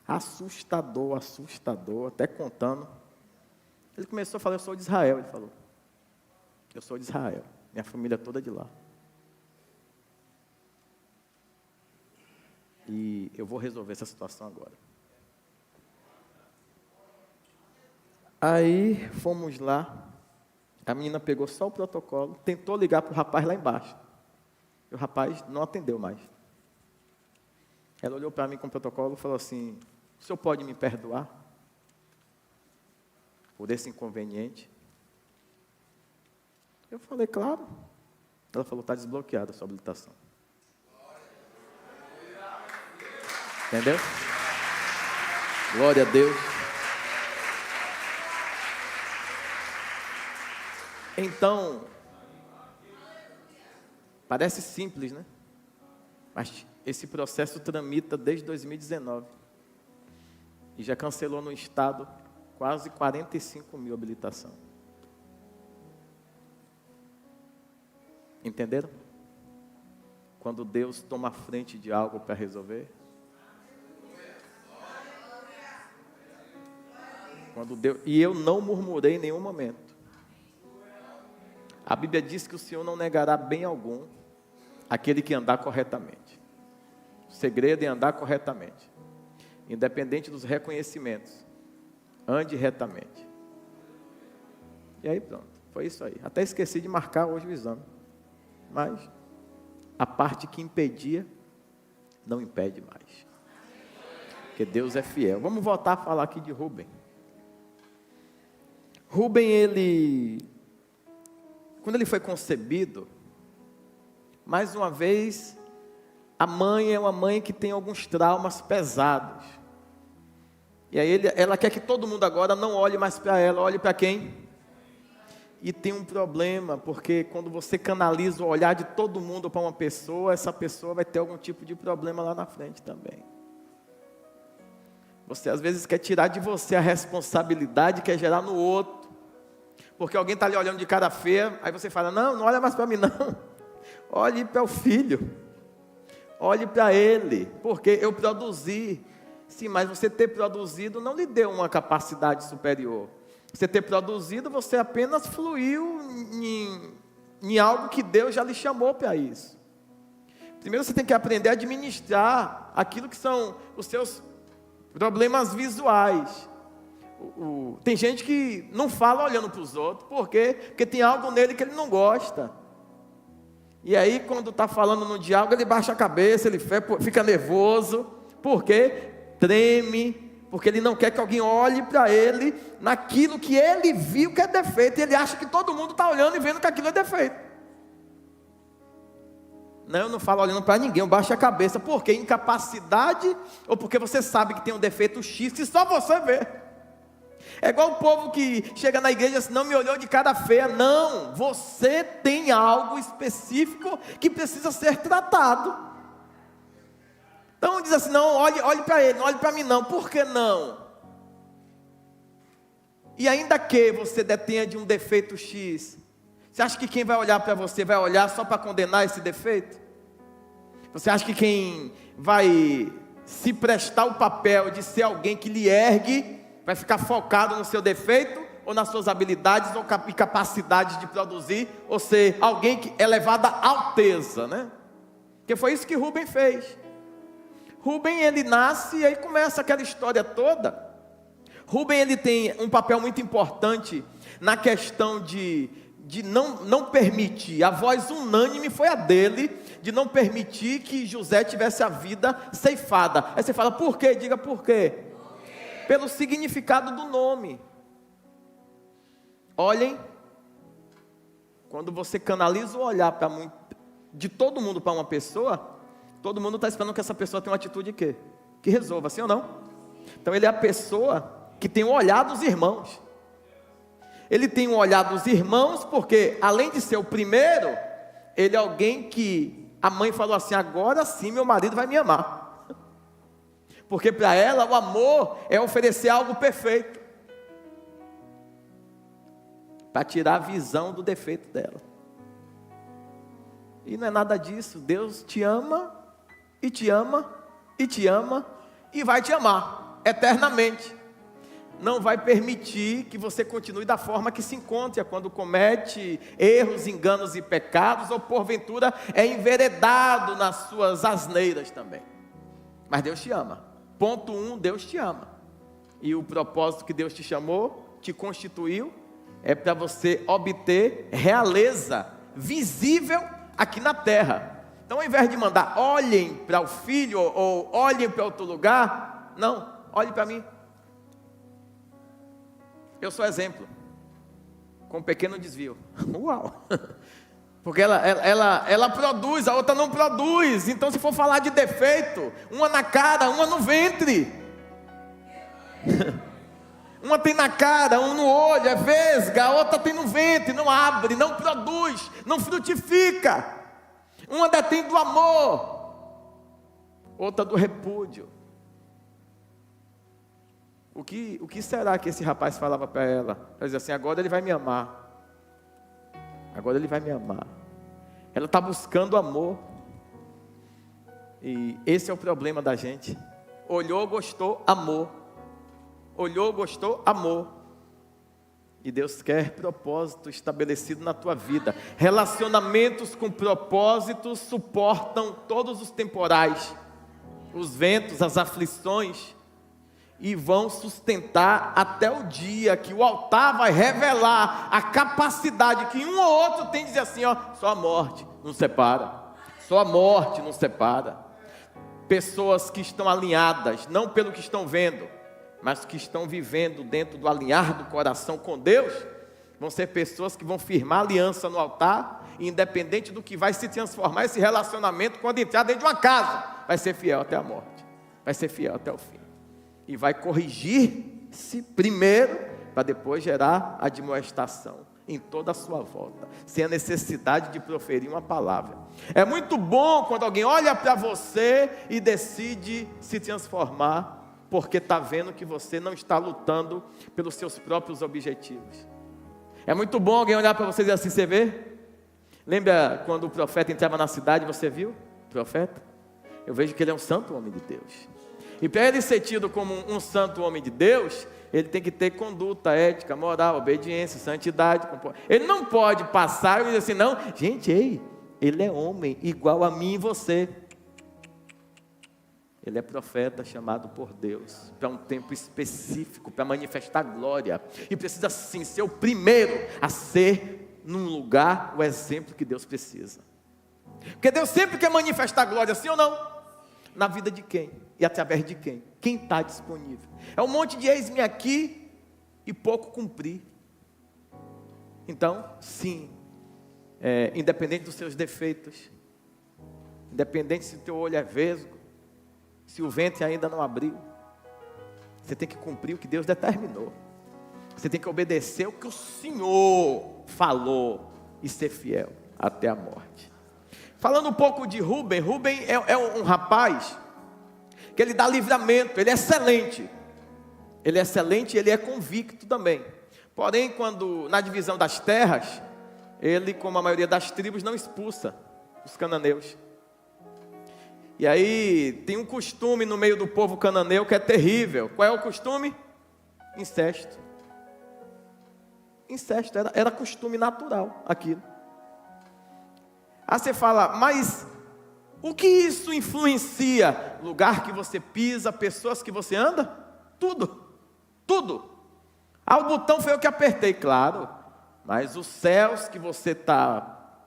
Assustador, até contando. Ele começou a falar, eu sou de Israel, ele falou. Eu sou de Israel, minha família toda é de lá. E eu vou resolver essa situação agora. Aí, fomos lá. A menina pegou só o protocolo, tentou ligar para o rapaz lá embaixo. E o rapaz não atendeu mais. Ela olhou para mim com o protocolo e falou assim, o senhor pode me perdoar por esse inconveniente? Eu falei, claro. Ela falou, está desbloqueada a sua habilitação. Entendeu? Glória a Deus. Então, parece simples, né? Mas esse processo tramita desde 2019. E já cancelou no estado quase 45 mil habilitação. Entenderam? Quando Deus toma a frente de algo para resolver. E eu não murmurei em nenhum momento. A Bíblia diz que o Senhor não negará bem algum aquele que andar corretamente. O segredo é andar corretamente. Independente dos reconhecimentos. Ande retamente. E aí pronto, foi isso aí. Até esqueci de marcar hoje o exame. Mas a parte que impedia, não impede mais. Porque Deus é fiel. Vamos voltar a falar aqui de Rubem. Rubem, quando ele foi concebido, mais uma vez, a mãe é uma mãe que tem alguns traumas pesados. E aí ela quer que todo mundo agora não olhe mais para ela, olhe para quem? E tem um problema, porque quando você canaliza o olhar de todo mundo para uma pessoa, essa pessoa vai ter algum tipo de problema lá na frente também. Você às vezes quer tirar de você a responsabilidade, quer gerar no outro. Porque alguém está ali olhando de cara feia, aí você fala, não olha mais para mim não. Olhe para o filho. Olhe para ele, porque eu produzi. Sim, mas você ter produzido não lhe deu uma capacidade superior. Você ter produzido, você apenas fluiu em algo que Deus já lhe chamou para isso. Primeiro você tem que aprender a administrar aquilo que são os seus problemas visuais. Tem gente que não fala olhando para os outros, por quê? Porque tem algo nele que ele não gosta. E aí quando está falando no diálogo, ele baixa a cabeça, ele fica nervoso. Por quê? Treme. Porque ele não quer que alguém olhe para ele naquilo que ele viu que é defeito. E ele acha que todo mundo está olhando e vendo que aquilo é defeito. Não, eu não falo olhando para ninguém, eu baixo a cabeça. Por quê? Incapacidade ou porque você sabe que tem um defeito X que só você vê. É igual o povo que chega na igreja e diz, não me olhou de cara feia. Não, você tem algo específico que precisa ser tratado. Então diz assim, não, olhe para ele, não olhe para mim não. Por que não? E ainda que você detenha de um defeito X, você acha que quem vai olhar para você vai olhar só para condenar esse defeito? Você acha que quem vai se prestar o papel de ser alguém que lhe ergue, vai ficar focado no seu defeito, ou nas suas habilidades e capacidades de produzir, ou ser alguém que é levado à alteza, né? Porque foi isso que Rubem fez. Rubem, ele nasce e aí começa aquela história toda. Rubem, ele tem um papel muito importante na questão de não permitir, a voz unânime foi a dele, de não permitir que José tivesse a vida ceifada. Aí você fala, por quê? Diga por quê. Pelo significado do nome. Olhem, quando você canaliza o olhar de todo mundo para uma pessoa, todo mundo está esperando que essa pessoa tenha uma atitude que resolva, sim ou não? Então ele é a pessoa que tem o olhar dos irmãos. Ele tem o olhar dos irmãos porque, além de ser o primeiro, ele é alguém que a mãe falou assim, agora sim meu marido vai me amar. Porque para ela o amor é oferecer algo perfeito, para tirar a visão do defeito dela. E não é nada disso. Deus te ama, e te ama, e te ama, e vai te amar eternamente. Não vai permitir que você continue da forma que se encontra quando comete erros, enganos e pecados, ou porventura é enveredado nas suas asneiras também. Mas Deus te ama. Ponto 1, Deus te ama. E o propósito que Deus te chamou, te constituiu, é para você obter realeza visível aqui na terra. Então, ao invés de mandar, olhem para o filho, ou olhem para outro lugar, não, olhem para mim. Eu sou exemplo, com um pequeno desvio. Uau! Porque ela produz, a outra não produz. Então, se for falar de defeito, uma na cara, uma no ventre. Uma tem na cara, um no olho, é vesga, a outra tem no ventre, não abre, não produz, não frutifica. Uma detém do amor, outra do repúdio. O que será que esse rapaz falava para ela? Ela dizia assim, agora ele vai me amar. Agora ele vai me amar. Ela está buscando amor. E esse é o problema da gente. Olhou, gostou, amor. Olhou, gostou, amor. E Deus quer propósito estabelecido na tua vida. Relacionamentos com propósitos suportam todos os temporais, os ventos, as aflições, e vão sustentar até o dia que o altar vai revelar a capacidade que um ou outro tem de dizer assim, ó, só a morte nos separa, só a morte nos separa. Pessoas que estão alinhadas, não pelo que estão vendo, mas que estão vivendo dentro do alinhar do coração com Deus, vão ser pessoas que vão firmar aliança no altar, e independente do que vai se transformar esse relacionamento, quando entrar dentro de uma casa, vai ser fiel até a morte, vai ser fiel até o fim. e vai corrigir-se primeiro, para depois gerar admoestação em toda a sua volta, sem a necessidade de proferir uma palavra. É muito bom quando alguém olha para você e decide se transformar, porque está vendo que você não está lutando pelos seus próprios objetivos. É muito bom alguém olhar para você e dizer assim: você vê? Lembra quando o profeta entrava na cidade, você viu o profeta? Eu vejo que ele é um santo homem de Deus. E para ele ser tido como um santo homem de Deus, ele tem que ter conduta, ética, moral, obediência, santidade. Ele não pode passar e dizer assim: não, gente, ei, ele é homem igual a mim e você. Ele é profeta chamado por Deus para um tempo específico, para manifestar glória. E precisa sim ser o primeiro a ser, num lugar, o exemplo que Deus precisa. Porque Deus sempre quer manifestar glória, sim ou não? Na vida de quem? E através de quem? Quem está disponível? É um monte de eis-me aqui e pouco cumprir. Então, sim, independente dos seus defeitos, independente se o teu olho é vesgo, se o ventre ainda não abriu, você tem que cumprir o que Deus determinou. Você tem que obedecer o que o Senhor falou e ser fiel até a morte. Falando um pouco de Rubem, Rubem é um rapaz que ele dá livramento, ele é excelente. Ele é excelente e ele é convicto também. Porém, quando na divisão das terras, ele, como a maioria das tribos, não expulsa os cananeus. E aí tem um costume no meio do povo cananeu que é terrível. Qual é o costume? Incesto. Incesto era costume natural aquilo. Aí você fala: mas o que isso influencia? Lugar que você pisa, pessoas que você anda? Tudo, tudo. Ah, o botão foi eu que apertei, claro. Mas os céus que você está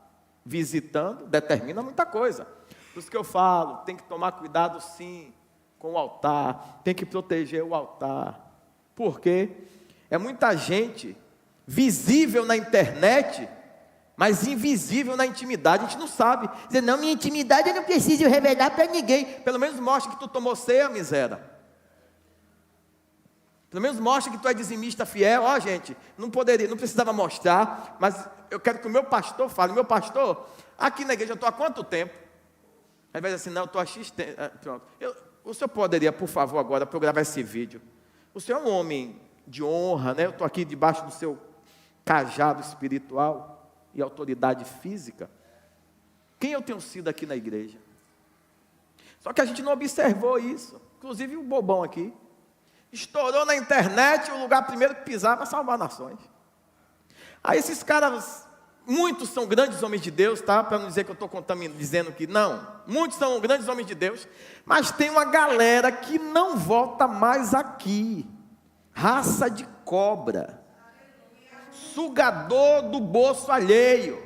visitando determina muita coisa. Por isso que eu falo, tem que tomar cuidado sim com o altar, tem que proteger o altar. Porque é muita gente visível na internet, mas invisível na intimidade. A gente não sabe. Dizer: não, minha intimidade eu não preciso revelar para ninguém. Pelo menos mostra que tu tomou ceia, miséria. Pelo menos mostra que tu é dizimista fiel. Ó, gente, não precisava mostrar, mas eu quero que o meu pastor fale: meu pastor, aqui na igreja eu estou há quanto tempo? Aí vai dizer assim: não, eu estou há X tempo. Pronto. O senhor poderia, por favor, agora, para eu gravar esse vídeo? O senhor é um homem de honra, né? Eu estou aqui debaixo do seu cajado espiritual e autoridade física. Quem eu tenho sido aqui na igreja? Só que a gente não observou isso. Inclusive o bobão aqui estourou na internet, o lugar primeiro que pisar para salvar nações. Aí esses caras, muitos são grandes homens de Deus, tá? Para não dizer que eu estou dizendo que não. Muitos são grandes homens de Deus, mas tem uma galera que não volta mais aqui. Raça de cobra, sugador do bolso alheio.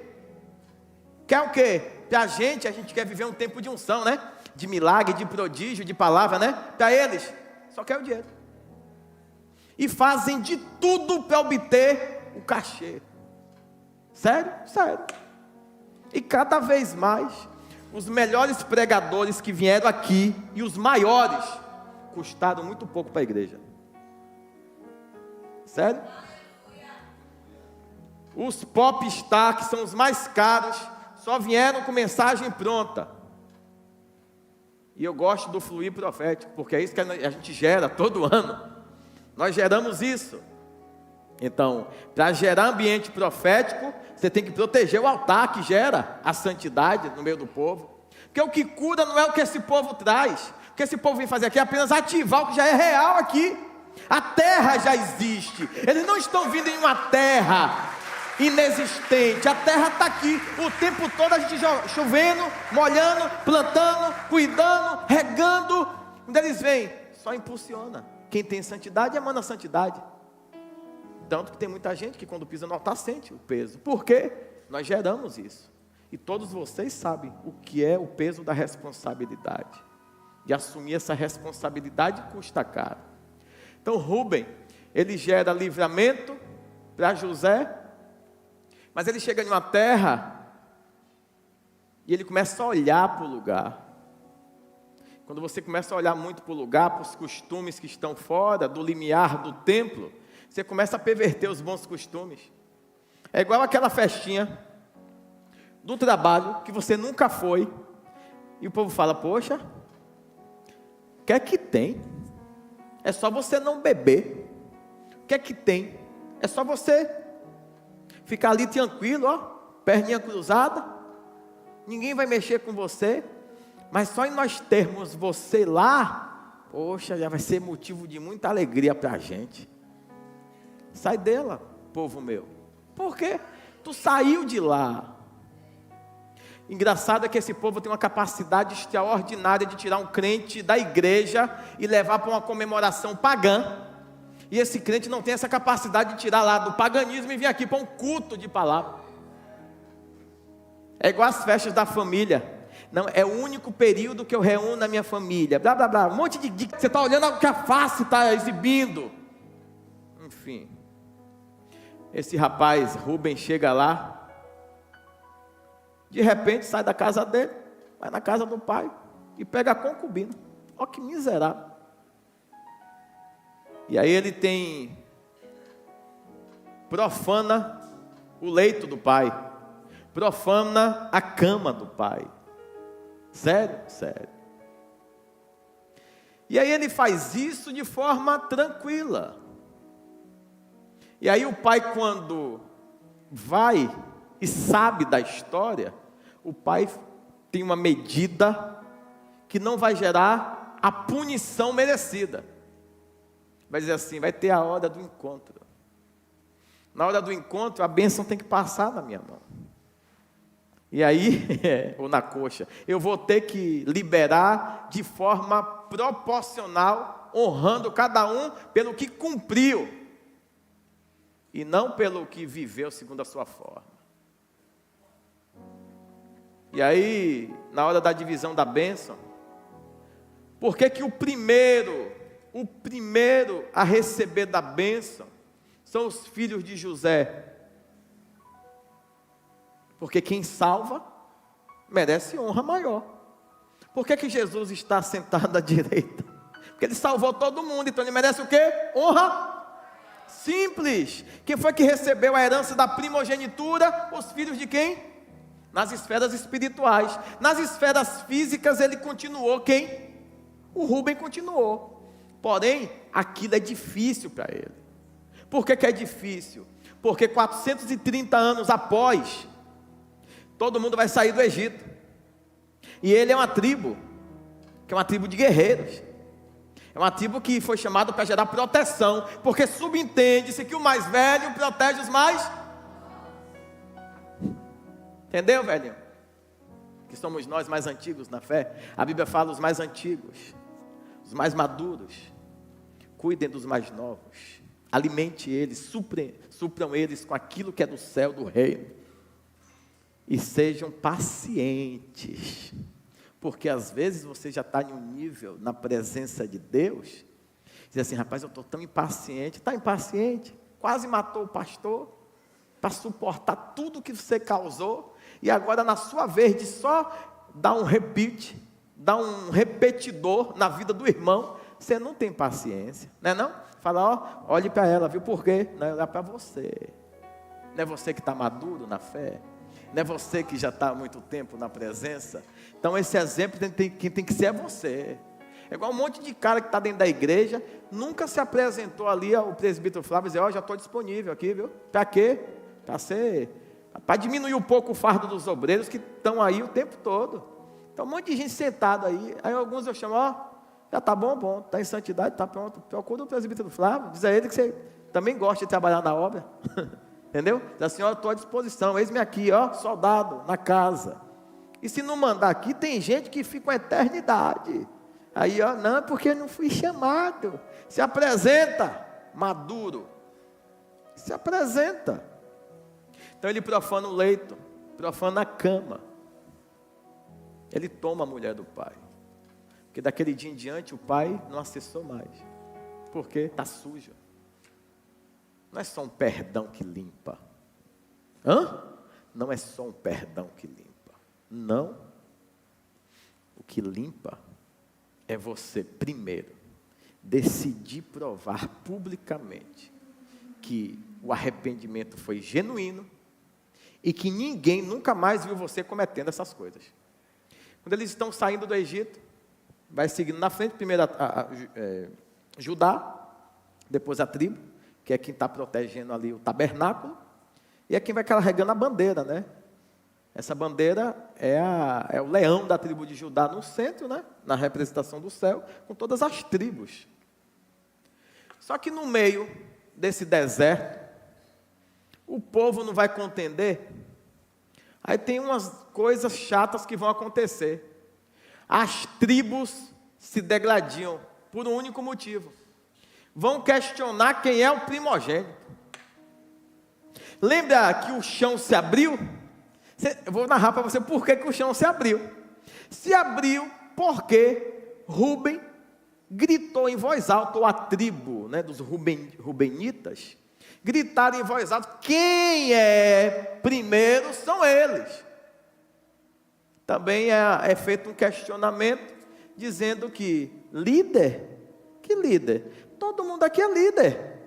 Quer o quê? Para a gente quer viver um tempo de unção, né? De milagre, de prodígio, de palavra, né? Para eles, só quer o dinheiro. E fazem de tudo para obter o cachê. Sério? Sério. E cada vez mais, os melhores pregadores que vieram aqui, e os maiores, custaram muito pouco para a igreja. Sério? Os popstar, que são os mais caros, só vieram com mensagem pronta. E eu gosto do fluir profético, porque é isso que a gente gera todo ano. Nós geramos isso. Então, para gerar ambiente profético, você tem que proteger o altar que gera a santidade no meio do povo. Porque o que cura não é o que esse povo traz. O que esse povo vem fazer aqui é apenas ativar o que já é real aqui. A terra já existe. Eles não estão vindo em uma terra inexistente. A terra está aqui o tempo todo, a gente chovendo, molhando, plantando, cuidando, regando. Quando eles vêm, só impulsiona. Quem tem santidade emana a santidade. Tanto que tem muita gente que quando pisa no altar sente o peso. Por quê? Nós geramos isso. E todos vocês sabem o que é o peso da responsabilidade. De assumir essa responsabilidade custa caro. Então Rubem, ele gera livramento para José, mas ele chega em uma terra e ele começa a olhar para o lugar. Quando você começa a olhar muito para o lugar, para os costumes que estão fora do limiar do templo, você começa a perverter os bons costumes. É igual aquela festinha do trabalho que você nunca foi, e o povo fala, poxa, o que é que tem? É só você não beber. O que é que tem? É só você ficar ali tranquilo, ó, perninha cruzada, ninguém vai mexer com você, mas só em nós termos você lá, poxa, já vai ser motivo de muita alegria para a gente. Sai dela, povo meu. Por quê? Tu saiu de lá. Engraçado é que esse povo tem uma capacidade extraordinária de tirar um crente da igreja e levar para uma comemoração pagã. E esse crente não tem essa capacidade de tirar lá do paganismo e vir aqui para um culto de palavra. É igual as festas da família. Não, é o único período que eu reúno a minha família. Blá, blá, blá. Um monte de você está olhando o que a face está exibindo. Enfim. Esse rapaz, Rubem, chega lá. De repente sai da casa dele, vai na casa do pai e pega a concubina. Olha que miserável. E aí ele profana o leito do pai, profana a cama do pai. Sério? Sério. E aí ele faz isso de forma tranquila. E aí o pai, quando vai e sabe da história, o pai tem uma medida que não vai gerar a punição merecida. Vai dizer assim, vai ter a hora do encontro. Na hora do encontro, a bênção tem que passar na minha mão. E aí, ou na coxa, eu vou ter que liberar de forma proporcional, honrando cada um pelo que cumpriu, e não pelo que viveu segundo a sua forma. E aí, na hora da divisão da bênção, por que que o primeiro a receber da bênção são os filhos de José? Porque quem salva merece honra maior. Por que que Jesus está sentado à direita? Porque ele salvou todo mundo, então ele merece o quê? Honra simples. Quem foi que recebeu a herança da primogenitura? Os filhos de quem? Nas esferas espirituais. Nas esferas físicas ele continuou quem? O Rubem continuou. Porém, aquilo é difícil para ele. Por que que é difícil? Porque 430 anos após, todo mundo vai sair do Egito. E ele é uma tribo, que é uma tribo de guerreiros. É uma tribo que foi chamada para gerar proteção, porque subentende-se que o mais velho protege os mais. Entendeu, velhinho? Que somos nós mais antigos na fé. A Bíblia fala os mais antigos, os mais maduros. Cuidem dos mais novos. Alimente eles, supram eles com aquilo que é do céu, do reino. E sejam pacientes. Porque às vezes você já está em um nível na presença de Deus. Diz assim, rapaz, eu estou tão impaciente. Está impaciente? Quase matou o pastor. Para suportar tudo que você causou. E agora na sua vez de só dar um repeat, dar um repetidor na vida do irmão. Você não tem paciência, não é não? Fala, ó, olhe para ela, viu por quê? Não é olhar para você. Não é você que está maduro na fé. Não é você que já está há muito tempo na presença. Então esse exemplo quem tem que ser é você. É igual um monte de cara que está dentro da igreja, nunca se apresentou ali ao presbítero Flávio e dizer, ó, já estou disponível aqui, viu? Para quê? Para diminuir um pouco o fardo dos obreiros que estão aí o tempo todo. Então um monte de gente sentada aí. Aí alguns eu chamo, ó, já está bom, está em santidade, está pronto. Procura o presbítero Flávio, diz a ele que você também gosta de trabalhar na obra. Entendeu? Diz assim, ó, eu estou à disposição, eis-me aqui, ó, soldado, na casa. E se não mandar aqui, tem gente que fica uma eternidade. Aí, ó, não, porque eu não fui chamado. Se apresenta, maduro. Se apresenta. Então ele profana o leito, profana a cama. Ele toma a mulher do pai. Porque daquele dia em diante o pai não acessou mais. Por quê? Está sujo. Não é só um perdão que limpa. Não é só um perdão que limpa. Não. O que limpa é você, primeiro, decidir provar publicamente que o arrependimento foi genuíno e que ninguém nunca mais viu você cometendo essas coisas. Quando eles estão saindo do Egito, vai seguindo na frente, primeiro Judá, depois a tribo, que é quem está protegendo ali o tabernáculo, e é quem vai carregando a bandeira, né? Essa bandeira é o leão da tribo de Judá no centro, né? Na representação do céu, com todas as tribos. Só que no meio desse deserto, o povo não vai contender. Aí tem umas coisas chatas que vão acontecer. As tribos se degladiam por um único motivo. Vão questionar quem é o primogênito. Lembra que o chão se abriu? Eu vou narrar para você por que o chão se abriu. Se abriu porque Rúben gritou em voz alta, ou a tribo, né, dos rubenitas, gritaram em voz alta: quem é primeiro são eles. Também é feito um questionamento, dizendo que líder? Que líder? Todo mundo aqui é líder.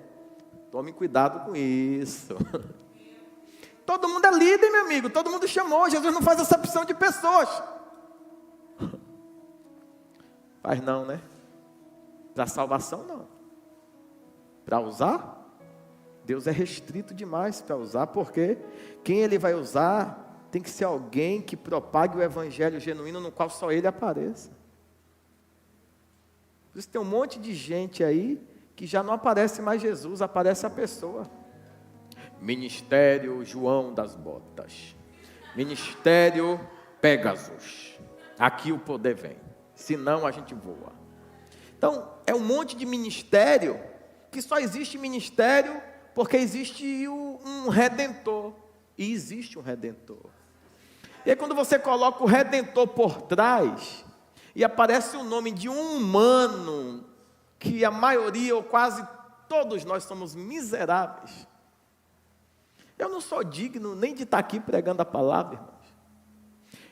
Tome cuidado com isso. Todo mundo é líder, meu amigo. Todo mundo chamou. Jesus não faz acepção de pessoas. Faz não, né? Para salvação, não. Para usar, Deus é restrito demais para usar, porque quem Ele vai usar tem que ser alguém que propague o evangelho genuíno no qual só Ele apareça. Por isso tem um monte de gente aí que já não aparece mais Jesus, aparece a pessoa. Ministério João das Botas, Ministério Pegasus, aqui o poder vem, senão a gente voa. Então, é um monte de ministério, que só existe ministério porque existe um Redentor, e existe um Redentor. E aí quando você coloca o Redentor por trás, e aparece o nome de um humano, que a maioria, ou quase todos nós somos miseráveis. Eu não sou digno nem de estar aqui pregando a palavra, irmãos.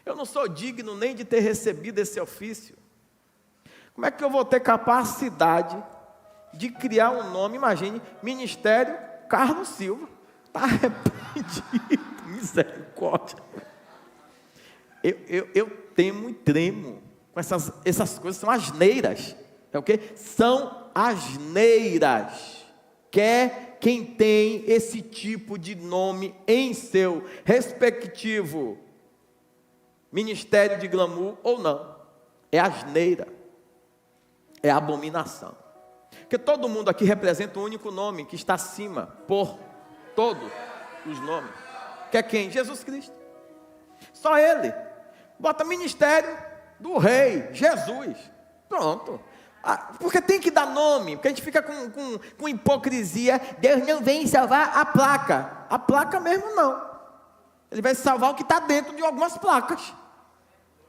Eu não sou digno nem de ter recebido esse ofício. Como é que eu vou ter capacidade de criar um nome? Imagine, Ministério Carlos Silva. Está arrependido, misericórdia. Eu temo e tremo com essas coisas, são asneiras. É o quê? São asneiras. Quem tem esse tipo de nome em seu respectivo ministério de glamour ou não, é asneira, é abominação. Porque todo mundo aqui representa um único nome que está acima, por todos os nomes. Que é quem? Jesus Cristo. Só Ele. Bota ministério do Rei, Jesus. Pronto. Porque tem que dar nome, porque a gente fica com hipocrisia. Deus não vem salvar a placa. A placa mesmo não. Ele vai salvar o que está dentro de algumas placas.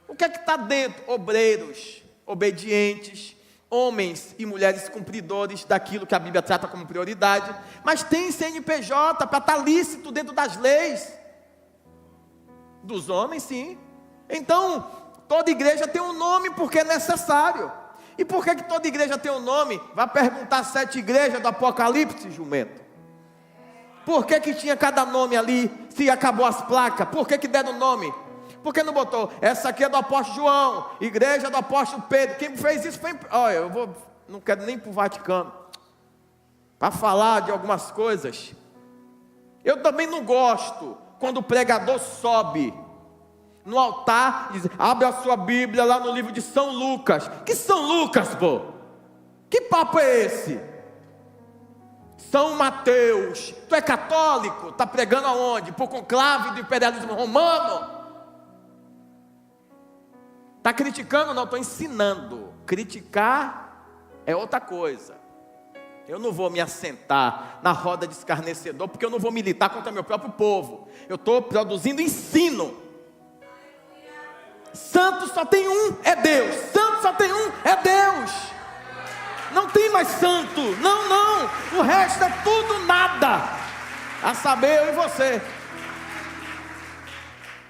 O que é que está dentro? Obreiros, obedientes, homens e mulheres cumpridores daquilo que a Bíblia trata como prioridade. Mas tem CNPJ para estar lícito dentro das leis. Dos homens, sim. Então, toda igreja tem um nome porque é necessário. E por que toda igreja tem um nome? Vai perguntar 7 igrejas do Apocalipse, jumento. Por que tinha cada nome ali, se acabou as placas? Por que deram nome? Por que não botou? Essa aqui é do apóstolo João, igreja do apóstolo Pedro. Quem fez isso foi... Olha, não quero nem ir para o Vaticano para falar de algumas coisas. Eu também não gosto quando o pregador sobe no altar, diz: abre a sua Bíblia lá no livro de São Lucas. Que São Lucas, pô? Que papo é esse? São Mateus. Tu é católico? Está pregando aonde? Por conclave do imperialismo romano? Está criticando? Não, estou ensinando. Criticar é outra coisa. Eu não vou me assentar na roda de escarnecedor, porque eu não vou militar contra meu próprio povo. Eu estou produzindo ensino. Santo só tem um, é Deus. Santo só tem um, é Deus. Não tem mais santo. Não. O resto é tudo nada. A saber, eu e você.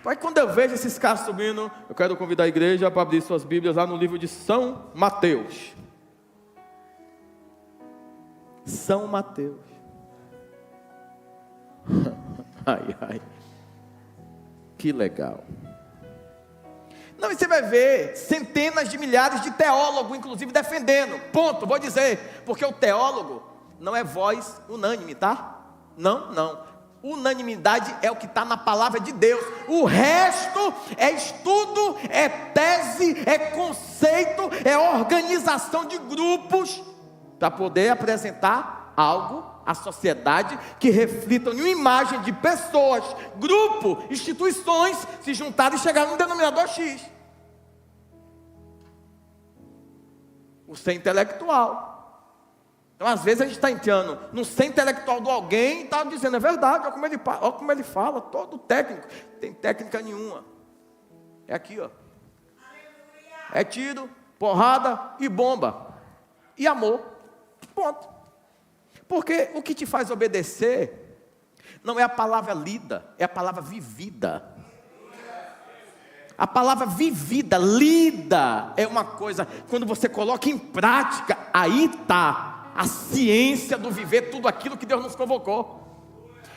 Aí quando eu vejo esses caras subindo, eu quero convidar a igreja para abrir suas Bíblias lá no livro de São Mateus. São Mateus. Ai, ai. Que legal. Não, e você vai ver centenas de milhares de teólogos, inclusive, defendendo. Ponto, vou dizer. Porque o teólogo não é voz unânime, tá? Não. Unanimidade é o que está na palavra de Deus. O resto é estudo, é tese, é conceito, é organização de grupos para poder apresentar algo à sociedade que reflitam em uma imagem de pessoas, grupo, instituições se juntarem e chegar num denominador X. O ser intelectual. Então, às vezes, a gente está entrando no ser intelectual de alguém e está dizendo, é verdade, olha como ele fala, todo técnico. Tem técnica nenhuma. É aqui, ó. É tiro, porrada e bomba. E amor. Ponto. Porque o que te faz obedecer não é a palavra lida, é a palavra vivida. A palavra vivida, lida, é uma coisa, quando você coloca em prática, aí está a ciência do viver tudo aquilo que Deus nos convocou.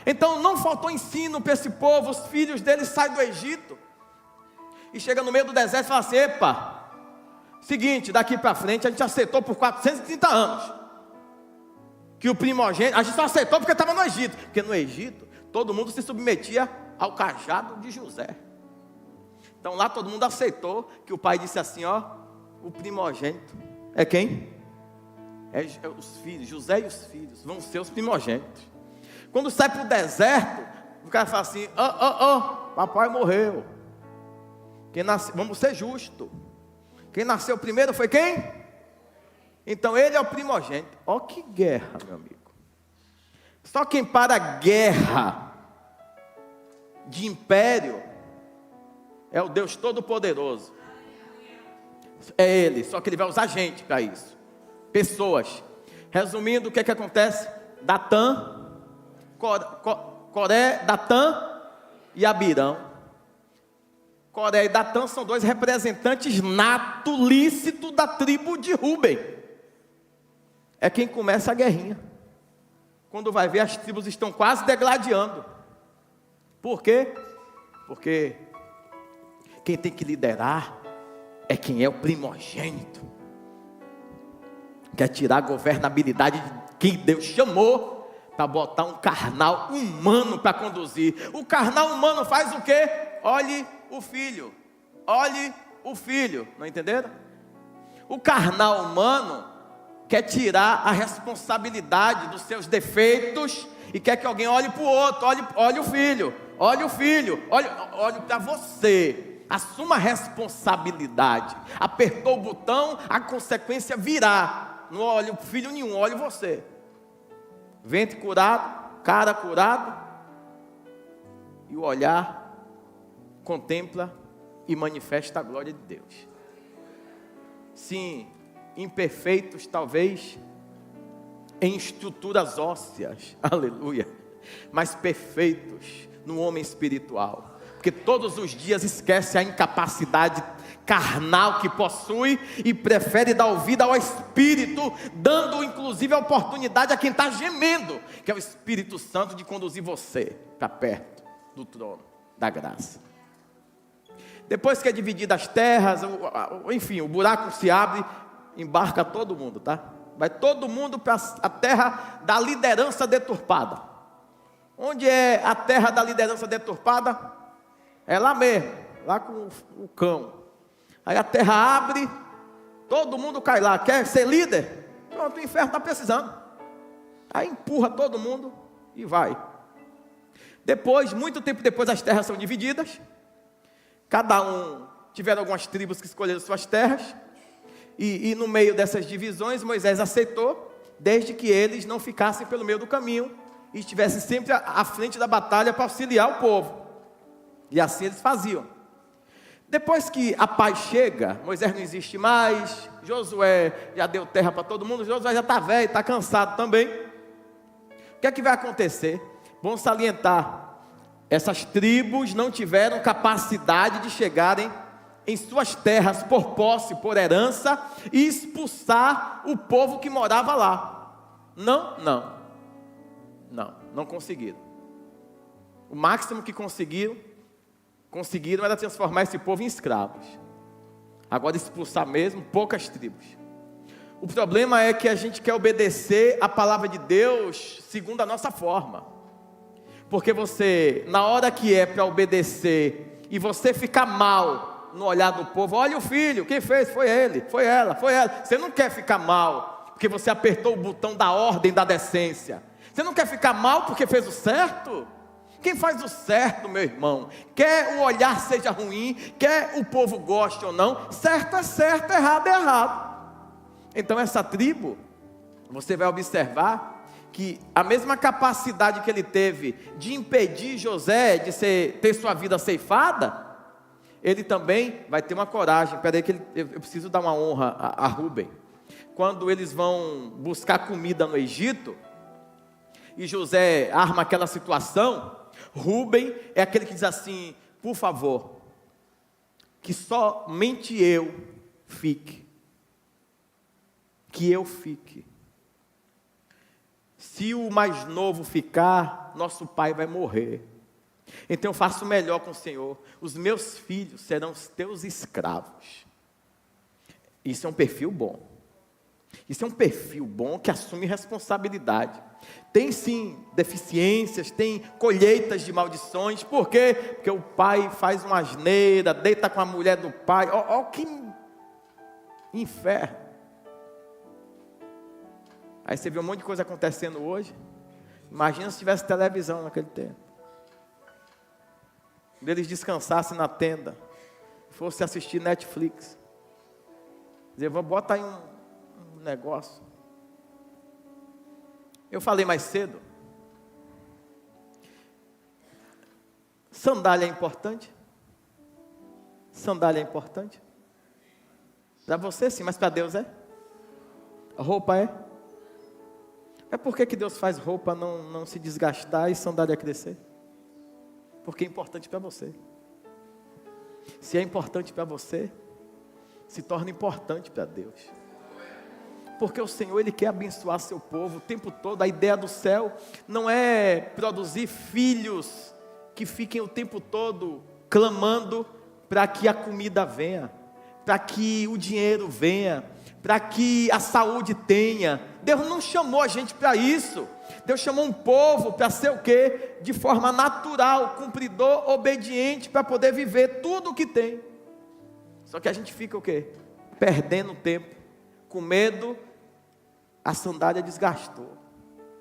Então não faltou ensino para esse povo. Os filhos deles saem do Egito e chegam no meio do deserto e falam assim, epa, seguinte, daqui para frente a gente aceitou por 430 anos que o primogênito, a gente só aceitou porque estava no Egito, porque no Egito todo mundo se submetia ao cajado de José. Então lá todo mundo aceitou que o pai disse assim, ó, o primogênito é quem? É os filhos, José e os filhos vão ser os primogênitos. Quando sai para o deserto, o cara fala assim, papai morreu. Quem nasceu, vamos ser justos. Quem nasceu primeiro foi quem? Então ele é o primogênito. Ó que guerra, meu amigo. Só quem para a guerra de império é o Deus Todo-Poderoso. É Ele, só que Ele vai usar gente para isso. Pessoas. Resumindo, o que acontece? Datã, Coré, Datã e Abirão. Coré e Datã são dois representantes nato, lícito da tribo de Rúben. É quem começa a guerrinha. Quando vai ver, as tribos estão quase degladiando. Por quê? Porque quem tem que liderar é quem é o primogênito. Quer tirar a governabilidade de quem Deus chamou para botar um carnal humano para conduzir. O carnal humano faz o quê? Olhe o filho. Olhe o filho. Não entenderam? O carnal humano quer tirar a responsabilidade dos seus defeitos e quer que alguém olhe para o outro. Olhe o filho. Olhe o filho. Olhe para você. Assuma a responsabilidade. Apertou o botão, a consequência virá. Não olhe o filho nenhum, olhe você. Ventre curado, cara curado, e o olhar contempla e manifesta a glória de Deus. Sim, imperfeitos talvez em estruturas ósseas, aleluia, mas perfeitos no homem espiritual, porque todos os dias esquece a incapacidade carnal que possui e prefere dar ouvido ao Espírito, dando inclusive a oportunidade a quem está gemendo, que é o Espírito Santo, de conduzir você para perto do trono da graça. Depois que é dividida as terras, enfim, o buraco se abre, embarca todo mundo, tá? Vai todo mundo para a terra da liderança deturpada. Onde é a terra da liderança deturpada? É lá mesmo, lá com o cão. Aí a terra abre, todo mundo cai lá. Quer ser líder? Pronto, o inferno está precisando. Aí empurra todo mundo e vai. Depois, muito tempo depois, as terras são divididas. Cada um, tiveram algumas tribos que escolheram suas terras. E no meio dessas divisões, Moisés aceitou, desde que eles não ficassem pelo meio do caminho e estivessem sempre à frente da batalha para auxiliar o povo. E assim eles faziam. Depois que a paz chega, Moisés não existe mais, Josué já deu terra para todo mundo, Josué já está velho, está cansado também. O que é que vai acontecer? Vamos salientar essas tribos não tiveram capacidade de chegarem em suas terras por posse, por herança, e expulsar o povo que morava lá. Não conseguiram. O máximo que conseguiram era transformar esse povo em escravos. Agora expulsar mesmo, poucas tribos. O problema é que a gente quer obedecer a palavra de Deus segundo a nossa forma. Porque você, na hora que é para obedecer, e você ficar mal no olhar do povo, olha o filho, quem fez? Foi ele, foi ela. Você não quer ficar mal, porque você apertou o botão da ordem, da decência. Você não quer ficar mal porque fez o certo? Quem faz o certo, meu irmão, quer o olhar seja ruim, quer o povo goste ou não, certo é certo, errado é errado. Então essa tribo, você vai observar que a mesma capacidade que ele teve de impedir José de ter sua vida ceifada, ele também vai ter uma coragem. Peraí que eu preciso dar uma honra a Rúben. Quando eles vão buscar comida no Egito, e José arma aquela situação, Rúben é aquele que diz assim: por favor, que somente eu fique. Que eu fique. Se o mais novo ficar, nosso pai vai morrer. Então eu faço melhor com o Senhor. Os meus filhos serão os teus escravos. Isso é um perfil bom. Isso é um perfil bom que assume responsabilidade. Tem sim deficiências, tem colheitas de maldições. Por quê? Porque o pai faz uma asneira, deita com a mulher do pai. Ó, que inferno. Aí você vê um monte de coisa acontecendo hoje. Imagina se tivesse televisão naquele tempo. Quando eles descansassem na tenda, fosse assistir Netflix. Dizer, vou botar aí um negócio. Eu falei mais cedo. Sandália é importante? Sandália é importante? Para você sim, mas para Deus é? A roupa é? É por que Deus faz roupa não se desgastar e sandália crescer? Porque é importante para você. Se é importante para você, se torna importante para Deus. Porque o Senhor, Ele quer abençoar seu povo o tempo todo. A ideia do céu não é produzir filhos que fiquem o tempo todo clamando para que a comida venha, para que o dinheiro venha, para que a saúde tenha. Deus não chamou a gente para isso. Deus chamou um povo para ser o quê? De forma natural, cumpridor, obediente, para poder viver tudo o que tem. Só que a gente fica o quê? Perdendo tempo, com medo. A sandália desgastou,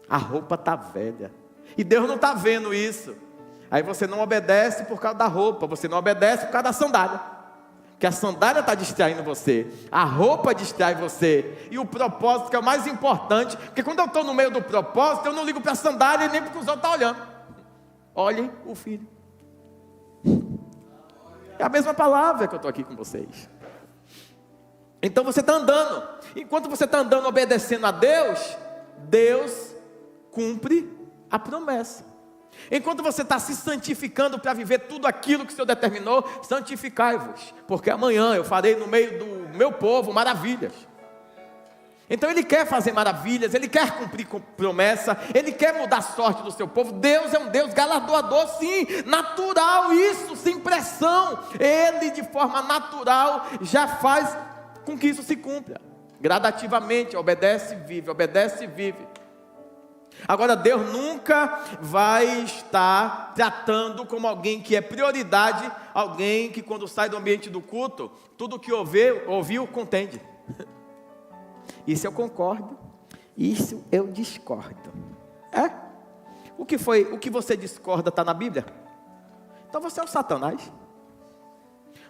a roupa está velha, e Deus não está vendo isso. Aí você não obedece por causa da roupa, você não obedece por causa da sandália, que a sandália está distraindo você, a roupa distrai você, e o propósito que é o mais importante, porque quando eu estou no meio do propósito, eu não ligo para a sandália e nem porque os outros estão olhando. Olhem o filho. É a mesma palavra que eu estou aqui com vocês. Então você está andando, enquanto você está andando obedecendo a Deus, Deus cumpre a promessa. Enquanto você está se santificando para viver tudo aquilo que o Senhor determinou, santificai-vos, porque amanhã eu farei no meio do meu povo maravilhas. Então Ele quer fazer maravilhas, Ele quer cumprir com promessa, Ele quer mudar a sorte do seu povo. Deus é um Deus galardoador, sim, natural isso, sem pressão. Ele de forma natural já faz com que isso se cumpra, gradativamente, obedece e vive, obedece e vive. Agora Deus nunca vai estar tratando como alguém que é prioridade, alguém que quando sai do ambiente do culto, tudo que ouviu contende. Isso eu concordo, isso eu discordo. O que você discorda está na Bíblia? Então você é o Satanás.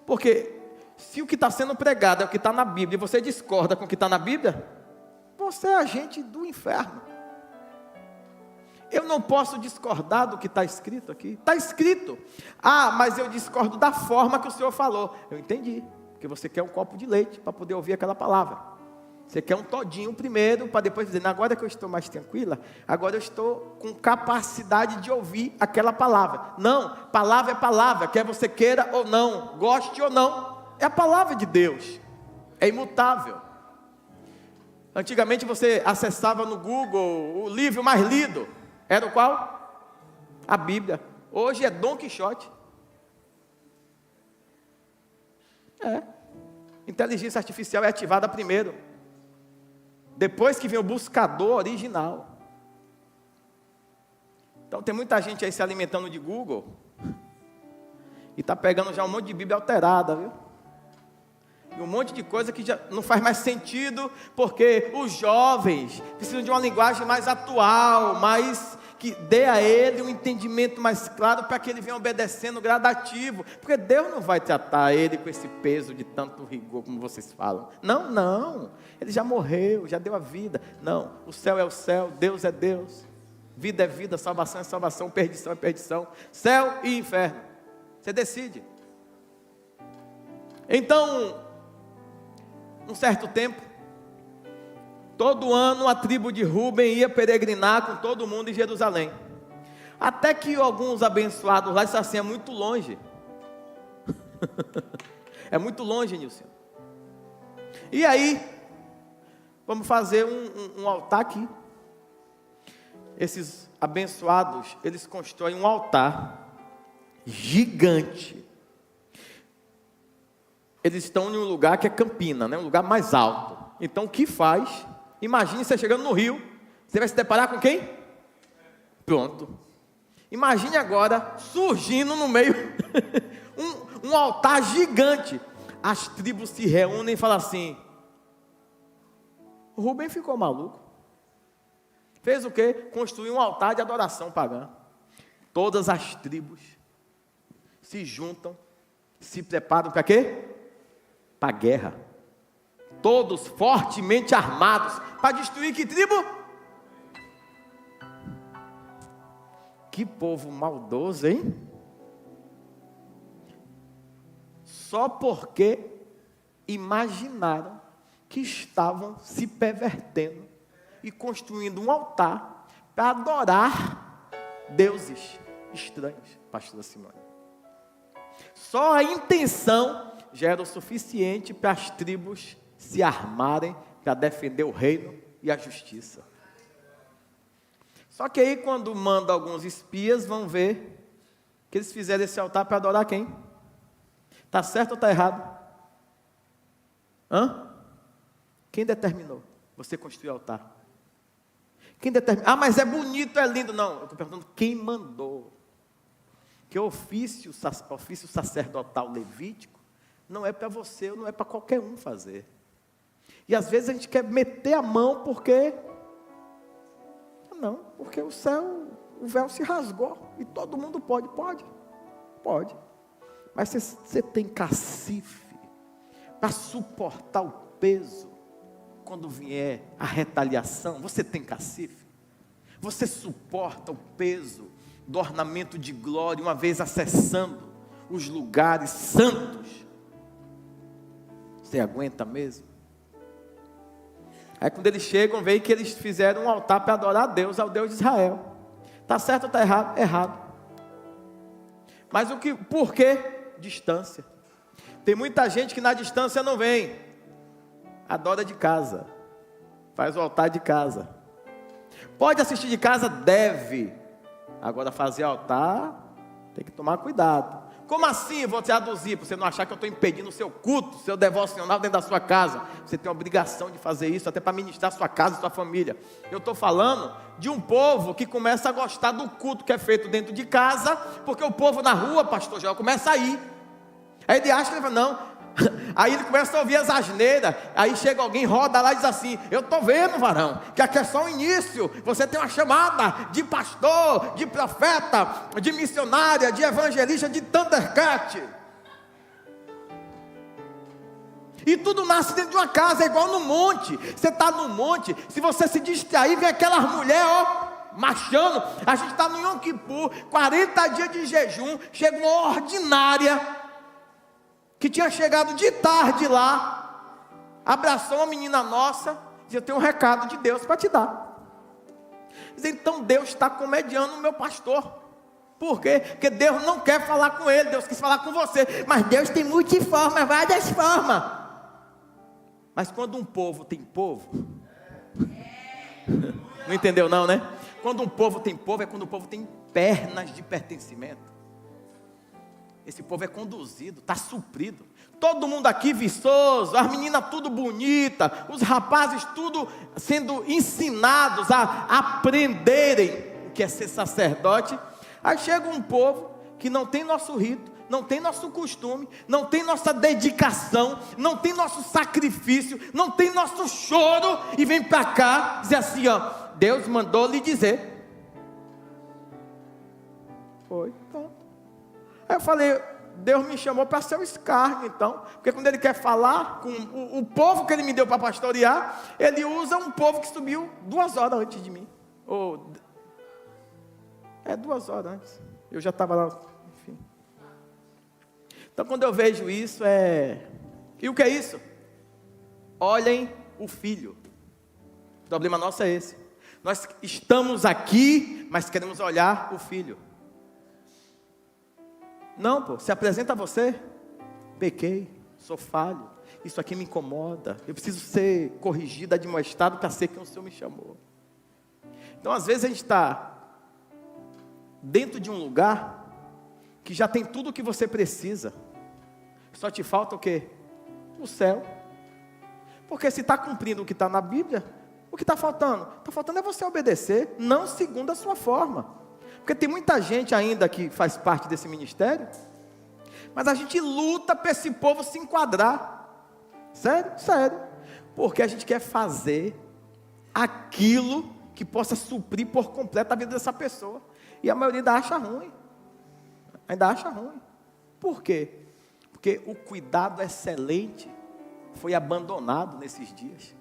Porque se o que está sendo pregado é o que está na Bíblia, e você discorda com o que está na Bíblia, você é agente do inferno. Eu não posso discordar do que está escrito aqui. Está escrito. Mas eu discordo da forma que o Senhor falou. Eu entendi, porque você quer um copo de leite para poder ouvir aquela palavra. Você quer um todinho primeiro, para depois dizer, agora que eu estou mais tranquila, agora eu estou com capacidade de ouvir aquela palavra. Não, palavra é palavra, quer você queira ou não, goste ou não, é a palavra de Deus, é imutável. Antigamente você acessava no Google o livro mais lido, era o qual? A Bíblia. Hoje é Dom Quixote. Inteligência artificial é ativada primeiro, depois que vem o buscador original. Então tem muita gente aí se alimentando de Google e está pegando já um monte de Bíblia alterada, viu? E um monte de coisa que já não faz mais sentido, porque os jovens precisam de uma linguagem mais atual, mais que dê a ele um entendimento mais claro, para que ele venha obedecendo gradativo, porque Deus não vai tratar ele com esse peso de tanto rigor, como vocês falam. Não, não, ele já morreu, já deu a vida. Não, o céu é o céu, Deus é Deus, vida é vida, salvação é salvação, perdição é perdição, céu e inferno, você decide. Então, um certo tempo, todo ano a tribo de Ruben ia peregrinar com todo mundo em Jerusalém. Até que alguns abençoados lá disseram assim, é muito longe. É muito longe, Nilson. E aí, vamos fazer um altar aqui. Esses abençoados, eles constroem um altar gigante. Eles estão em um lugar que é Campina, né? Um lugar mais alto. Então o que faz? Imagine você chegando no Rio, você vai se deparar com quem? Pronto. Imagine agora, surgindo no meio, um altar gigante. As tribos se reúnem e falam assim, o Rubem ficou maluco. Fez o quê? Construiu um altar de adoração pagã. Todas as tribos se juntam, se preparam para quê? Para a guerra. Todos fortemente armados, para destruir que tribo? Que povo maldoso, hein? Só porque imaginaram que estavam se pervertendo e construindo um altar para adorar deuses estranhos, pastora Simone. Só a intenção já era o suficiente para as tribos se armarem para defender o reino e a justiça. Só que aí quando manda alguns espias, vão ver que eles fizeram esse altar para adorar quem? Está certo ou está errado? Quem determinou você construir o altar? Quem determinou? Mas é bonito, é lindo. Não, eu estou perguntando quem mandou. Que o ofício sacerdotal levítico não é para você, não é para qualquer um fazer. E às vezes a gente quer meter a mão porque o céu, o véu se rasgou e todo mundo pode. Mas você tem cacife para suportar o peso quando vier a retaliação? Você tem cacife? Você suporta o peso do ornamento de glória uma vez acessando os lugares santos? Você aguenta mesmo? Aí quando eles chegam, veem que eles fizeram um altar para adorar a Deus, ao Deus de Israel. Está certo ou está errado? Errado. Mas por quê? Distância. Tem muita gente que na distância não vem. Adora de casa. Faz o altar de casa. Pode assistir de casa? Deve. Agora fazer altar, tem que tomar cuidado. Como assim? Vou traduzir, para você não achar que eu estou impedindo o seu culto, seu devocional dentro da sua casa. Você tem a obrigação de fazer isso, até para ministrar sua casa e sua família. Eu estou falando de um povo que começa a gostar do culto que é feito dentro de casa, porque o povo na rua, pastor Joel, começa a ir. Aí ele acha que ele fala, não. Aí ele começa a ouvir as asneiras. Aí chega alguém, roda lá e diz assim, eu estou vendo, varão, que aqui é só o início. Você tem uma chamada de pastor, de profeta, de missionária, de evangelista, de Thundercat. E tudo nasce dentro de uma casa, é igual no monte. Você está no monte, se você se distrair, vem aquelas mulheres, machando. A gente está no Yom Kippur, 40 dias de jejum, chega uma ordinária que tinha chegado de tarde lá. abraçou uma menina nossa, diz: eu tenho um recado de Deus para te dar. Diz: então Deus está comediando o meu pastor. Por quê? Porque Deus não quer falar com ele, Deus quis falar com você. Mas Deus tem multiformas, várias formas. Mas quando um povo tem povo, não entendeu não, né? Quando um povo tem povo, é quando o povo tem pernas de pertencimento. Esse povo é conduzido, está suprido. Todo mundo aqui viçoso, as meninas tudo bonita, os rapazes tudo sendo ensinados a aprenderem o que é ser sacerdote. Aí chega um povo que não tem nosso rito, não tem nosso costume, não tem nossa dedicação, não tem nosso sacrifício, não tem nosso choro, e vem para cá dizer assim, ó: Deus mandou lhe dizer. Foi, pronto. Aí eu falei: Deus me chamou para ser o escárnio, então, porque quando Ele quer falar com o povo que Ele me deu para pastorear, Ele usa um povo que subiu 2 horas antes de mim, 2 horas antes, eu já estava lá, enfim. Então quando eu vejo isso, e o que é isso? Olhem o filho. O problema nosso é esse. Nós estamos aqui, mas queremos olhar o filho. Não, pô, se apresenta a você: pequei, sou falho, isso aqui me incomoda, eu preciso ser corrigido, admoestado para ser quem o Senhor me chamou. Então às vezes a gente está dentro de um lugar que já tem tudo o que você precisa, só te falta o quê? O céu. Porque se está cumprindo o que está na Bíblia, o que está faltando? Está faltando é você obedecer, não segundo a sua forma. Porque tem muita gente ainda que faz parte desse ministério, mas a gente luta para esse povo se enquadrar. Sério? Sério. Porque a gente quer fazer aquilo que possa suprir por completo a vida dessa pessoa. E a maioria ainda acha ruim. Ainda acha ruim. Por quê? Porque o cuidado excelente foi abandonado nesses dias.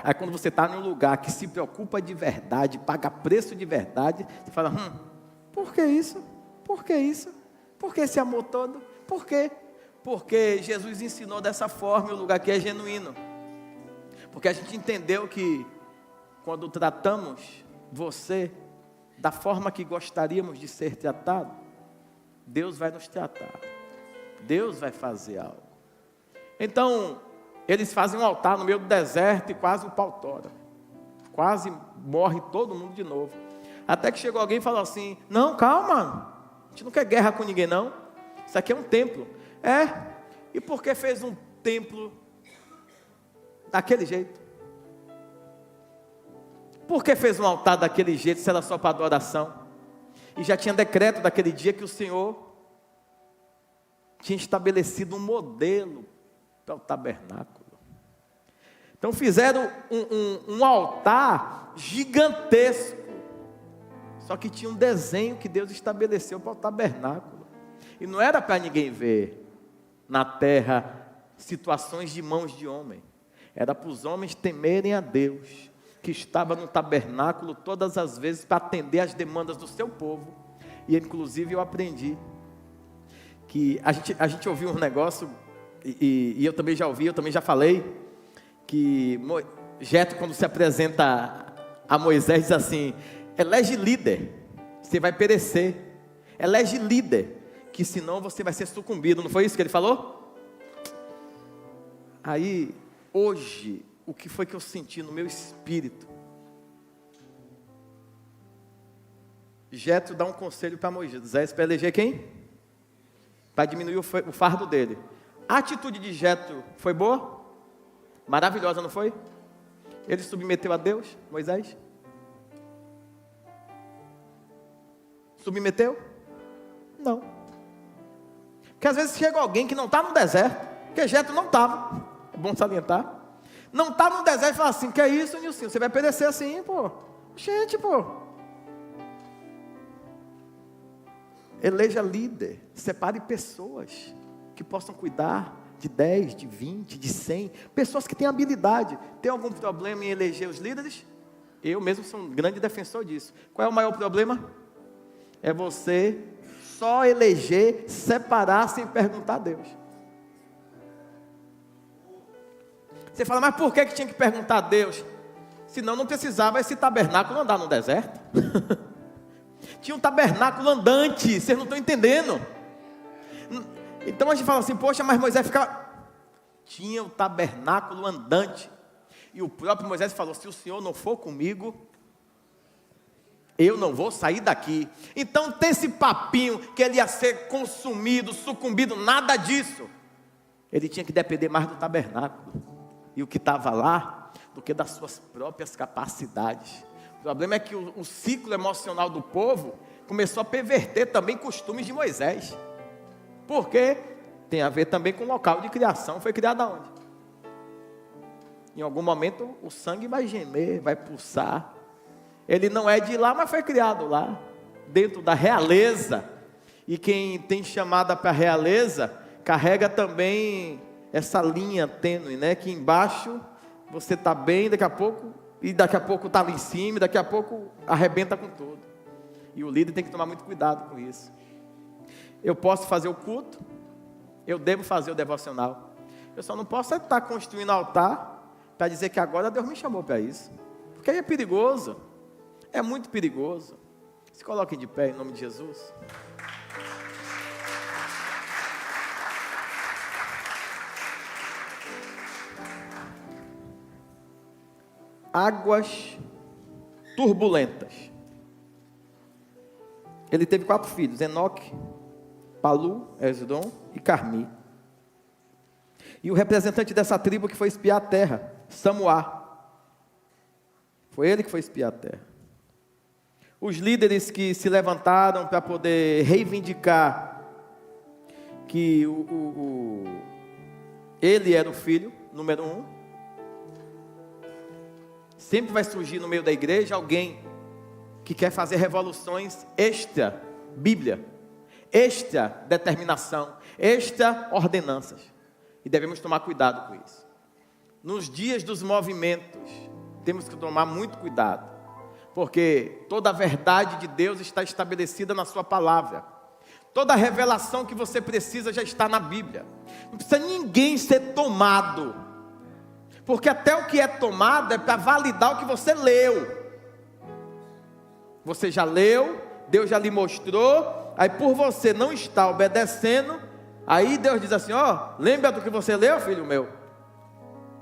Aí quando você está em um lugar que se preocupa de verdade, paga preço de verdade, você fala: por que isso? Por que isso? Por que esse amor todo? Por quê? Porque Jesus ensinou dessa forma, e o lugar que é genuíno. Porque a gente entendeu que quando tratamos você da forma que gostaríamos de ser tratado, Deus vai nos tratar. Deus vai fazer algo. Então, eles fazem um altar no meio do deserto e quase o pau tora. Quase morre todo mundo de novo. Até que chegou alguém e falou assim: não, calma, a gente não quer guerra com ninguém não. Isso aqui é um templo. E por que fez um templo daquele jeito? Por que fez um altar daquele jeito se era só para adoração? E já tinha decreto daquele dia que o Senhor tinha estabelecido um modelo para o tabernáculo. Então fizeram um altar gigantesco, só que tinha um desenho que Deus estabeleceu para o tabernáculo, e não era para ninguém ver na terra situações de mãos de homem, era para os homens temerem a Deus, que estava no tabernáculo todas as vezes para atender às demandas do seu povo. E inclusive eu aprendi que a gente ouviu um negócio, e eu também já ouvi, eu também já falei, que Jetro, quando se apresenta a Moisés, diz assim: elege líder, você vai perecer. Elege líder, que senão você vai ser sucumbido. Não foi isso que ele falou? Aí, hoje, o que foi que eu senti no meu espírito? Jetro dá um conselho para Moisés, para eleger quem? Para diminuir o fardo dele. A atitude de Jetro foi boa? Maravilhosa, não foi? Ele submeteu a Deus, Moisés? Submeteu? Não. Porque às vezes chega alguém que não está no deserto, porque Jetro não estava, é bom salientar, não está no deserto e fala assim: que é isso, Nilcinho? Você vai perecer assim, pô. Gente, pô. Eleja líder, separe pessoas que possam cuidar de 10, de 20, de 100, pessoas que têm habilidade. Tem algum problema em eleger os líderes? Eu mesmo sou um grande defensor disso. Qual é o maior problema? É você só eleger, separar sem perguntar a Deus. Você fala, mas por que tinha que perguntar a Deus? Senão não precisava esse tabernáculo andar no deserto. Tinha um tabernáculo andante, vocês não estão entendendo. Então a gente fala assim, poxa, mas Moisés ficava... Tinha o tabernáculo andante. E o próprio Moisés falou, se o Senhor não for comigo, eu não vou sair daqui. Então tem esse papinho que ele ia ser consumido, sucumbido, nada disso. Ele tinha que depender mais do tabernáculo e o que estava lá, do que das suas próprias capacidades. O problema é que o ciclo emocional do povo começou a perverter também costumes de Moisés. Por quê? Tem a ver também com o local de criação. Foi criado aonde? Em algum momento o sangue vai gemer, vai pulsar. Ele não é de lá, mas foi criado lá, dentro da realeza. E quem tem chamada para a realeza, carrega também essa linha tênue, né? Que embaixo você está bem, daqui a pouco está lá em cima, e daqui a pouco arrebenta com tudo. E o líder tem que tomar muito cuidado com isso. Eu posso fazer o culto, eu devo fazer o devocional. Eu só não posso estar construindo altar para dizer que agora Deus me chamou para isso. Porque aí é perigoso. É muito perigoso. Se coloquem de pé em nome de Jesus. Águas turbulentas. Ele teve 4 filhos: Enoque, Palu, Esdom e Carmi. E o representante dessa tribo que foi espiar a terra, Samuá. Foi ele que foi espiar a terra. Os líderes que se levantaram para poder reivindicar que ele era o filho, número 1. Sempre vai surgir no meio da igreja alguém que quer fazer revoluções extra Bíblia, extra determinação, extra ordenanças. E devemos tomar cuidado com isso. Nos dias dos movimentos, temos que tomar muito cuidado. Porque toda a verdade de Deus está estabelecida na sua palavra. Toda a revelação que você precisa já está na Bíblia. Não precisa ninguém ser tomado. Porque até o que é tomado é para validar o que você leu. Você já leu, Deus já lhe mostrou, aí por você não estar obedecendo, aí Deus diz assim, lembra do que você leu, filho meu?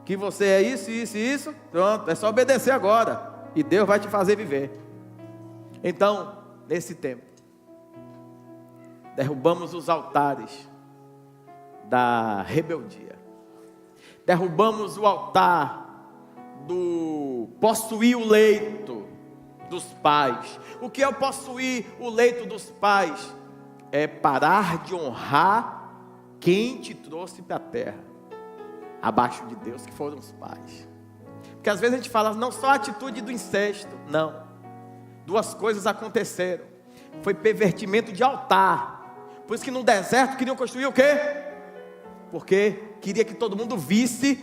Que você é isso, isso e isso, pronto, é só obedecer agora. E Deus vai te fazer viver. Então, nesse tempo, derrubamos os altares da rebeldia. Derrubamos o altar do possuir o leito dos pais. O que é o possuir o leito dos pais? É parar de honrar quem te trouxe para a terra, abaixo de Deus, que foram os pais. Porque às vezes a gente fala, não só a atitude do incesto, não. 2 coisas aconteceram. Foi pervertimento de altar. Por isso que no deserto queriam construir o quê? Porque queria que todo mundo visse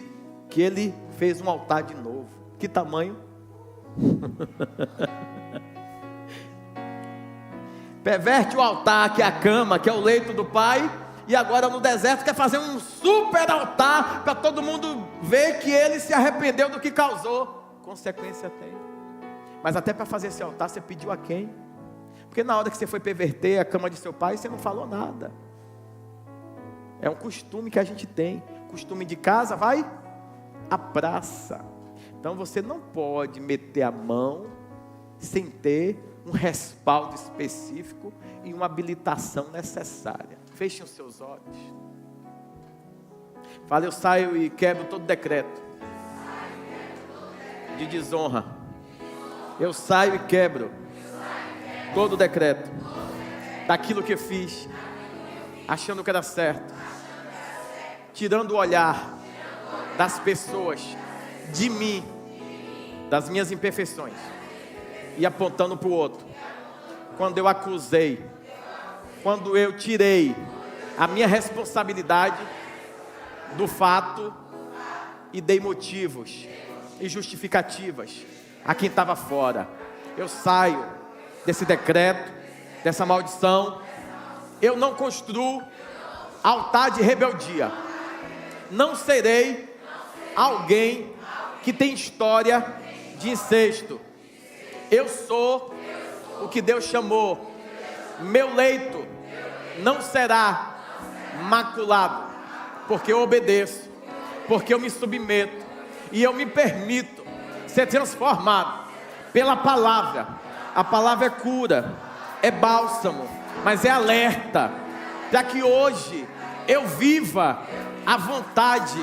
que ele fez um altar de novo. Que tamanho? Perverte o altar, que é a cama, que é o leito do pai. E agora no deserto quer fazer um super altar para todo mundo ver que ele se arrependeu do que causou. Consequência tem. Mas até para fazer esse altar você pediu a quem? Porque na hora que você foi perverter a cama de seu pai, você não falou nada. É um costume que a gente tem. Costume de casa vai à praça. Então você não pode meter a mão sem ter um respaldo específico e uma habilitação necessária. Fechem os seus olhos. Fala, eu saio e quebro todo decreto de desonra. Eu saio e quebro todo decreto daquilo que eu fiz, achando que era certo, tirando o olhar das pessoas, de mim, das minhas imperfeições, e apontando para o outro. Quando eu acusei, quando eu tirei a minha responsabilidade do fato e dei motivos e justificativas a quem estava fora. Eu saio desse decreto, dessa maldição. Eu não construo altar de rebeldia. Não serei alguém que tem história de incesto. Eu sou o que Deus chamou. Meu leito não será maculado, porque eu obedeço, porque eu me submeto e eu me permito ser transformado pela palavra. A palavra é cura, é bálsamo, mas é alerta, para que hoje eu viva a vontade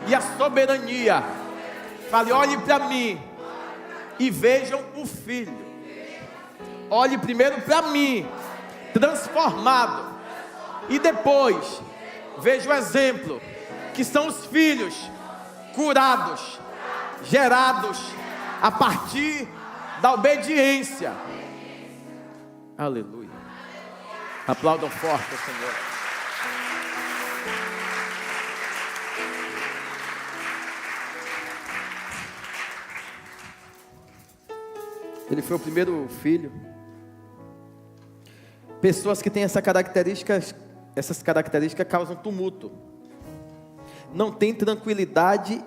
e a soberania. Fale, olhe para mim e vejam o Filho. Olhe primeiro para mim, transformado, e depois veja o exemplo, que são os filhos curados, gerados a partir da obediência. Aleluia. Aplaudam forte ao Senhor. Ele foi o primeiro filho. Pessoas que têm essas características causam tumulto. Não tem tranquilidade